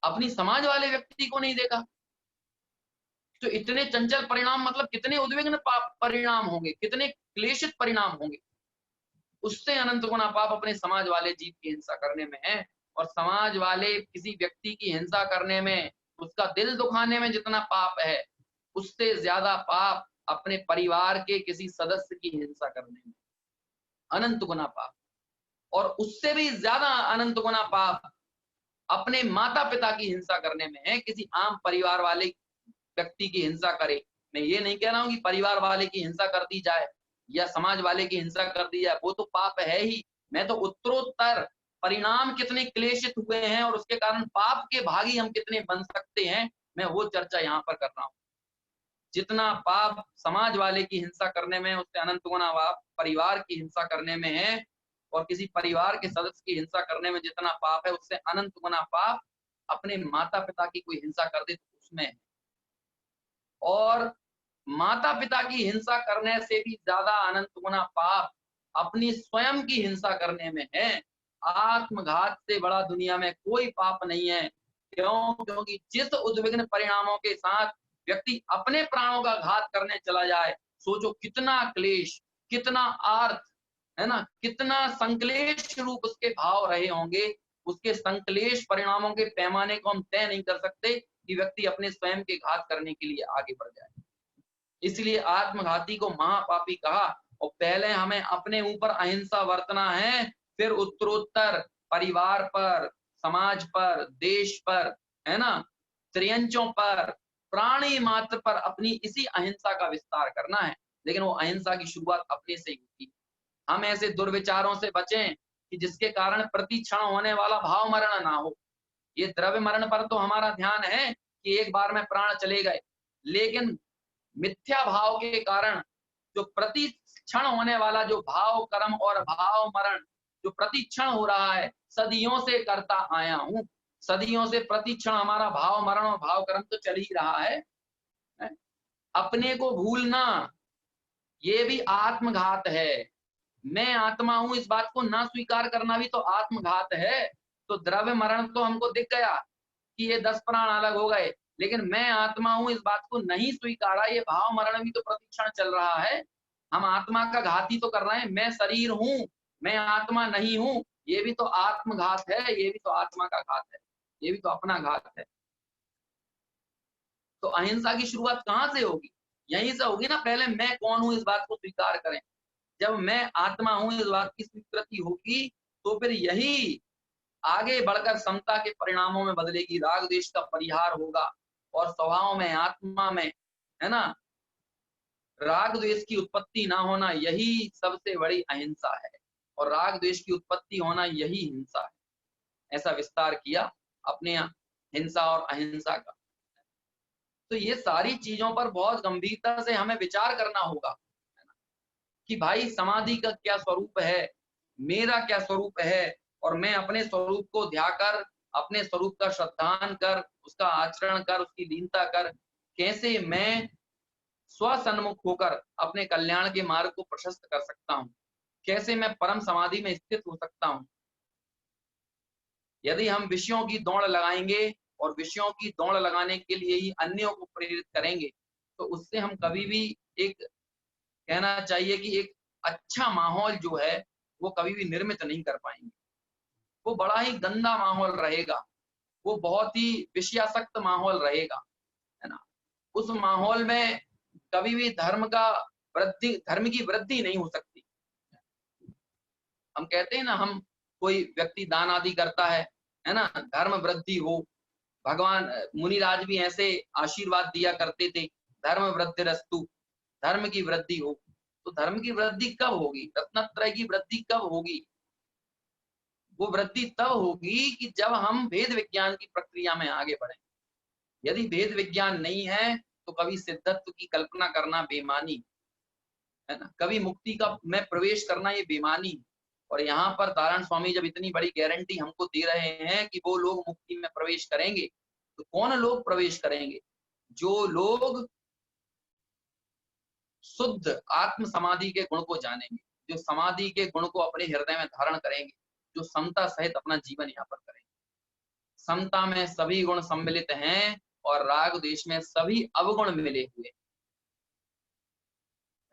अपनी समाज वाले व्यक्ति को नहीं देखा। तो इतने चंचल परिणाम, मतलब कितने उद्विग्न परिणाम होंगे, कितने क्लेशित परिणाम होंगे। उससे अनंत गुना पाप अपने समाज वाले जीव की हिंसा करने में है। और समाज वाले किसी व्यक्ति की हिंसा करने में, उसका दिल दुखाने में जितना पाप है, उससे ज्यादा पाप अपने परिवार के किसी सदस्य की हिंसा करने में, अनंत गुना पाप। और उससे भी ज्यादा अनंत गुना पाप अपने माता पिता की हिंसा करने में है। किसी आम परिवार वाले व्यक्ति की हिंसा करे, मैं ये नहीं कह रहा हूं कि परिवार वाले की हिंसा कर दी जाए या समाज वाले की हिंसा कर दी जाए, वो तो पाप है ही। मैं तो उत्तरोत्तर परिणाम कितने क्लेशित हुए हैं और उसके कारण पाप के भागी हम कितने बन सकते हैं, मैं वो चर्चा यहाँ पर कर रहा हूँ। जितना पाप समाज वाले की हिंसा करने में, उससे अनंत गुना पाप परिवार की हिंसा करने में है। और किसी परिवार के सदस्य की हिंसा करने में जितना पाप है, उससे अनंत गुना पाप अपने माता पिता की कोई हिंसा कर दे तो उसमें है। और माता पिता की हिंसा करने से भी ज्यादा अनंत गुना पाप अपनी स्वयं की हिंसा करने में है। आत्मघात से बड़ा दुनिया में कोई पाप नहीं है। क्यों? क्योंकि जिस उद्विग्न परिणामों के साथ व्यक्ति अपने प्राणों का घात करने चला जाए, सोचो कितना क्लेश, कितना आर्थ, है ना, कितना संक्लेश रूप उसके भाव रहे होंगे। उसके संक्लेश परिणामों के पैमाने को हम तय नहीं कर सकते कि व्यक्ति अपने स्वयं के घात करने के लिए आगे बढ़ जाए। इसलिए आत्मघाती को महापापी कहा। और पहले हमें अपने ऊपर अहिंसा बरतना है, फिर उत्तरोत्तर परिवार पर, समाज पर, देश पर, है ना, त्रियंचों पर, प्राणी मात्र पर अपनी इसी अहिंसा का विस्तार करना है। लेकिन वो अहिंसा की शुरुआत अपने से ही होती है। हम ऐसे दुर्विचारों से बचें कि जिसके कारण प्रति क्षण होने वाला भाव मरण ना हो। ये द्रव्य मरण पर तो हमारा ध्यान है कि एक बार में प्राण चले गए, लेकिन मिथ्या भाव के कारण जो प्रति क्षण होने वाला जो भाव कर्म और भाव मरण, जो प्रतिक्षण हो रहा है, सदियों से करता आया हूं, सदियों से प्रतिक्षण हमारा भाव मरण और भाव कर्म तो चल ही रहा है। अपने को भूलना ये भी आत्मघात है। मैं आत्मा हूं इस बात को ना स्वीकार करना भी तो आत्मघात है। तो द्रव्य मरण तो हमको दिख गया कि ये 10 प्राण अलग हो गए, लेकिन मैं आत्मा हूं इस बात को नहीं स्वीकारा, ये भाव मरण भी तो प्रतिक्षण चल रहा है। हम आत्मा का घात ही तो कर रहे हैं। मैं शरीर हूं, मैं आत्मा नहीं हूं, ये भी तो आत्मघात है, ये भी तो आत्मा का घात है, ये भी तो अपना घात है। तो अहिंसा की शुरुआत कहां से होगी? यहीं से होगी ना। पहले मैं कौन हूं इस बात को स्वीकार करें। जब मैं आत्मा हूं इस बात की स्वीकृति होगी तो फिर यही आगे बढ़कर समता के परिणामों में बदलेगी, राग द्वेष का परिहार होगा और स्वभाव में, आत्मा में, है ना, राग द्वेष की उत्पत्ति ना होना यही सबसे बड़ी अहिंसा है और राग द्वेष की उत्पत्ति होना यही हिंसा है। ऐसा विस्तार किया अपने हिंसा और अहिंसा का। तो ये सारी चीजों पर बहुत गंभीरता से हमें विचार करना होगा कि भाई समाधि का क्या स्वरूप है, मेरा क्या स्वरूप है, और मैं अपने स्वरूप को ध्याकर, अपने स्वरूप का श्रद्धान कर, उसका आचरण कर, उसकी लीनता कर, कैसे मैं स्वसन्मुख होकर अपने कल्याण के मार्ग को प्रशस्त कर सकता हूं, कैसे मैं परम समाधि में स्थित हो सकता हूं। यदि हम विषयों की दौड़ लगाएंगे और विषयों की दौड़ लगाने के लिए ही अन्यों को प्रेरित करेंगे तो उससे हम कभी भी एक, कहना चाहिए कि एक अच्छा माहौल जो है वो कभी भी निर्मित नहीं कर पाएंगे। वो बड़ा ही गंदा माहौल रहेगा, वो बहुत ही विषयासक्त माहौल रहेगा, है ना। उस माहौल में कभी भी धर्म की वृद्धि नहीं हो सकती। हम कहते हैं ना, हम कोई व्यक्ति दान आदि करता है ना, धर्म वृद्धि हो। भगवान मुनिराज भी ऐसे आशीर्वाद दिया करते थे, धर्म वृद्धिरस्तु, धर्म की वृद्धि हो। तो धर्म की वृद्धि कब होगी? रत्नत्रय की वृद्धि कब होगी? वो वृद्धि तब होगी कि जब हम भेद विज्ञान की प्रक्रिया में आगे बढ़े। यदि भेद विज्ञान नहीं है तो कभी सिद्धत्व की कल्पना करना बेमानी है ना, कभी मुक्ति का में प्रवेश करना ये बेमानी। और यहाँ पर नारायण स्वामी जब इतनी बड़ी गारंटी हमको दे रहे हैं कि वो लोग मुक्ति में प्रवेश करेंगे, तो कौन लोग प्रवेश करेंगे? जो लोग शुद्ध आत्म समाधि के गुण को जानेंगे, जो समाधि के गुण को अपने हृदय में धारण करेंगे, जो समता सहित अपना जीवन यापन करेंगे। समता में सभी गुण सम्मिलित हैं और राग द्वेष में सभी अवगुण मिले हुए।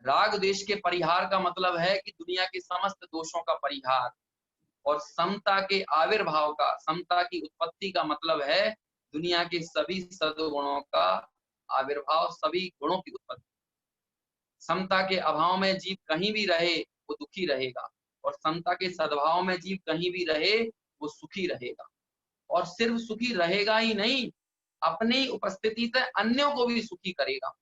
राग द्वेष के परिहार का मतलब है कि दुनिया के समस्त दोषों का परिहार, और समता के आविर्भाव का, समता की उत्पत्ति का मतलब है दुनिया के सभी सद्गुणों का आविर्भाव, सभी गुणों की उत्पत्ति। समता के अभाव में जीव कहीं भी रहे वो दुखी रहेगा, और समता के सद्भाव में जीव कहीं भी रहे वो सुखी रहेगा। और सिर्फ सुखी रहेगा ही नहीं, अपनी उपस्थिति से अन्यों को भी सुखी करेगा।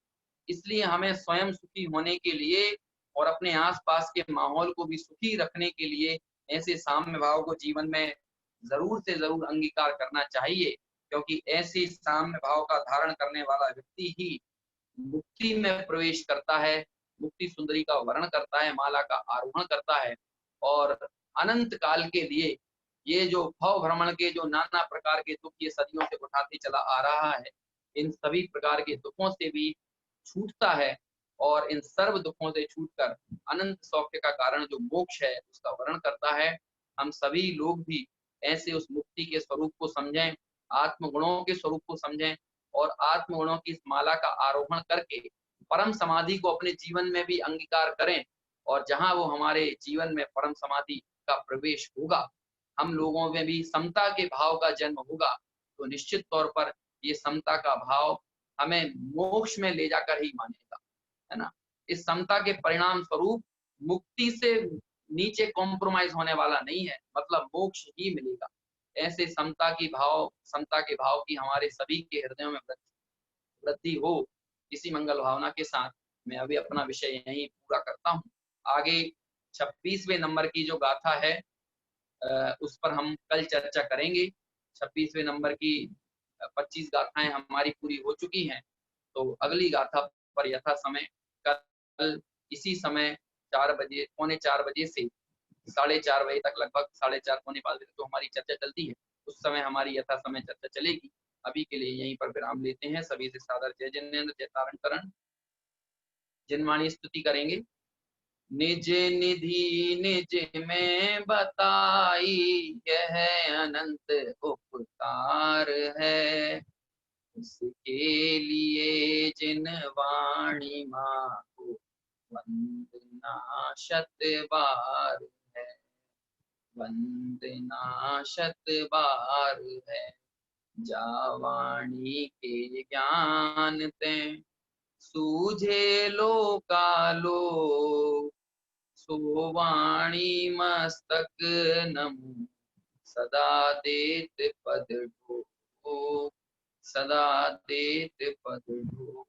इसलिए हमें स्वयं सुखी होने के लिए और अपने आसपास के माहौल को भी सुखी रखने के लिए ऐसे साम्य भाव को जीवन में जरूर से जरूर अंगीकार करना चाहिए, क्योंकि ऐसे साम्य भाव का धारण करने वाला व्यक्ति ही मुक्ति में प्रवेश करता है, मुक्ति सुंदरी का वर्ण करता है, माला का आरोहण करता है, और अनंत काल के लिए ये जो भव भ्रमण के जो नाना प्रकार के दुख ये सदियों से उठाते चला आ रहा है, इन सभी प्रकार के दुखों से भी छूटता है, और इन सर्व दुखों से छूटकर अनंत सौख्य का कारण जो मोक्ष है उसका वर्णन करता है। हम सभी लोग भी ऐसे उस मुक्ति के स्वरूप को समझें, आत्मगुणों के स्वरूप को समझें, और आत्मगुणों की इस माला का आरोहण करके परम समाधि को अपने जीवन में भी अंगीकार करें। और जहां वो हमारे जीवन में परम समाधि का प्रवेश होगा, हम लोगों में भी समता के भाव का जन्म होगा, तो निश्चित तौर पर ये समता का भाव हमें मोक्ष में ले जाकर ही मानेगा, है ना। इस समता के परिणाम स्वरूप मुक्ति से नीचे कॉम्प्रोमाइज होने वाला नहीं है, मतलब मोक्ष ही मिलेगा। ऐसे समता के भाव की हमारे सभी के हृदयों में वृद्धि हो। इसी मंगल भावना के साथ मैं अभी अपना विषय यहीं पूरा करता हूँ। आगे 26वें नंबर की जो गाथा है उस पर हम कल चर्चा करेंगे। 26वें नंबर की 25 गाथाएं हमारी पूरी हो चुकी हैं, तो अगली गाथा पर यथा समय कल इसी समय 4 बजे, 3:45 से 4:30 बजे तक, लगभग 4:30 पौने 5 बजे तो हमारी चर्चा चलती है, उस समय हमारी यथा समय चर्चा चलेगी। अभी के लिए यहीं पर विराम लेते हैं। सभी से सादर जय जिनेन्द्र, जय तारण करण। जिनवाणी स्तुति करेंगे। निज निधि निज में बताई, यह अनंत उपकार है। इसके लिए जिन वाणी माँ को वंदना शत बार है, वंदना शत बार है। जावाणी के ज्ञान ते सूझे लोकालो, सो वाणी मस्तक नमो सदा देत पद ढो, सदा देत पद ढो।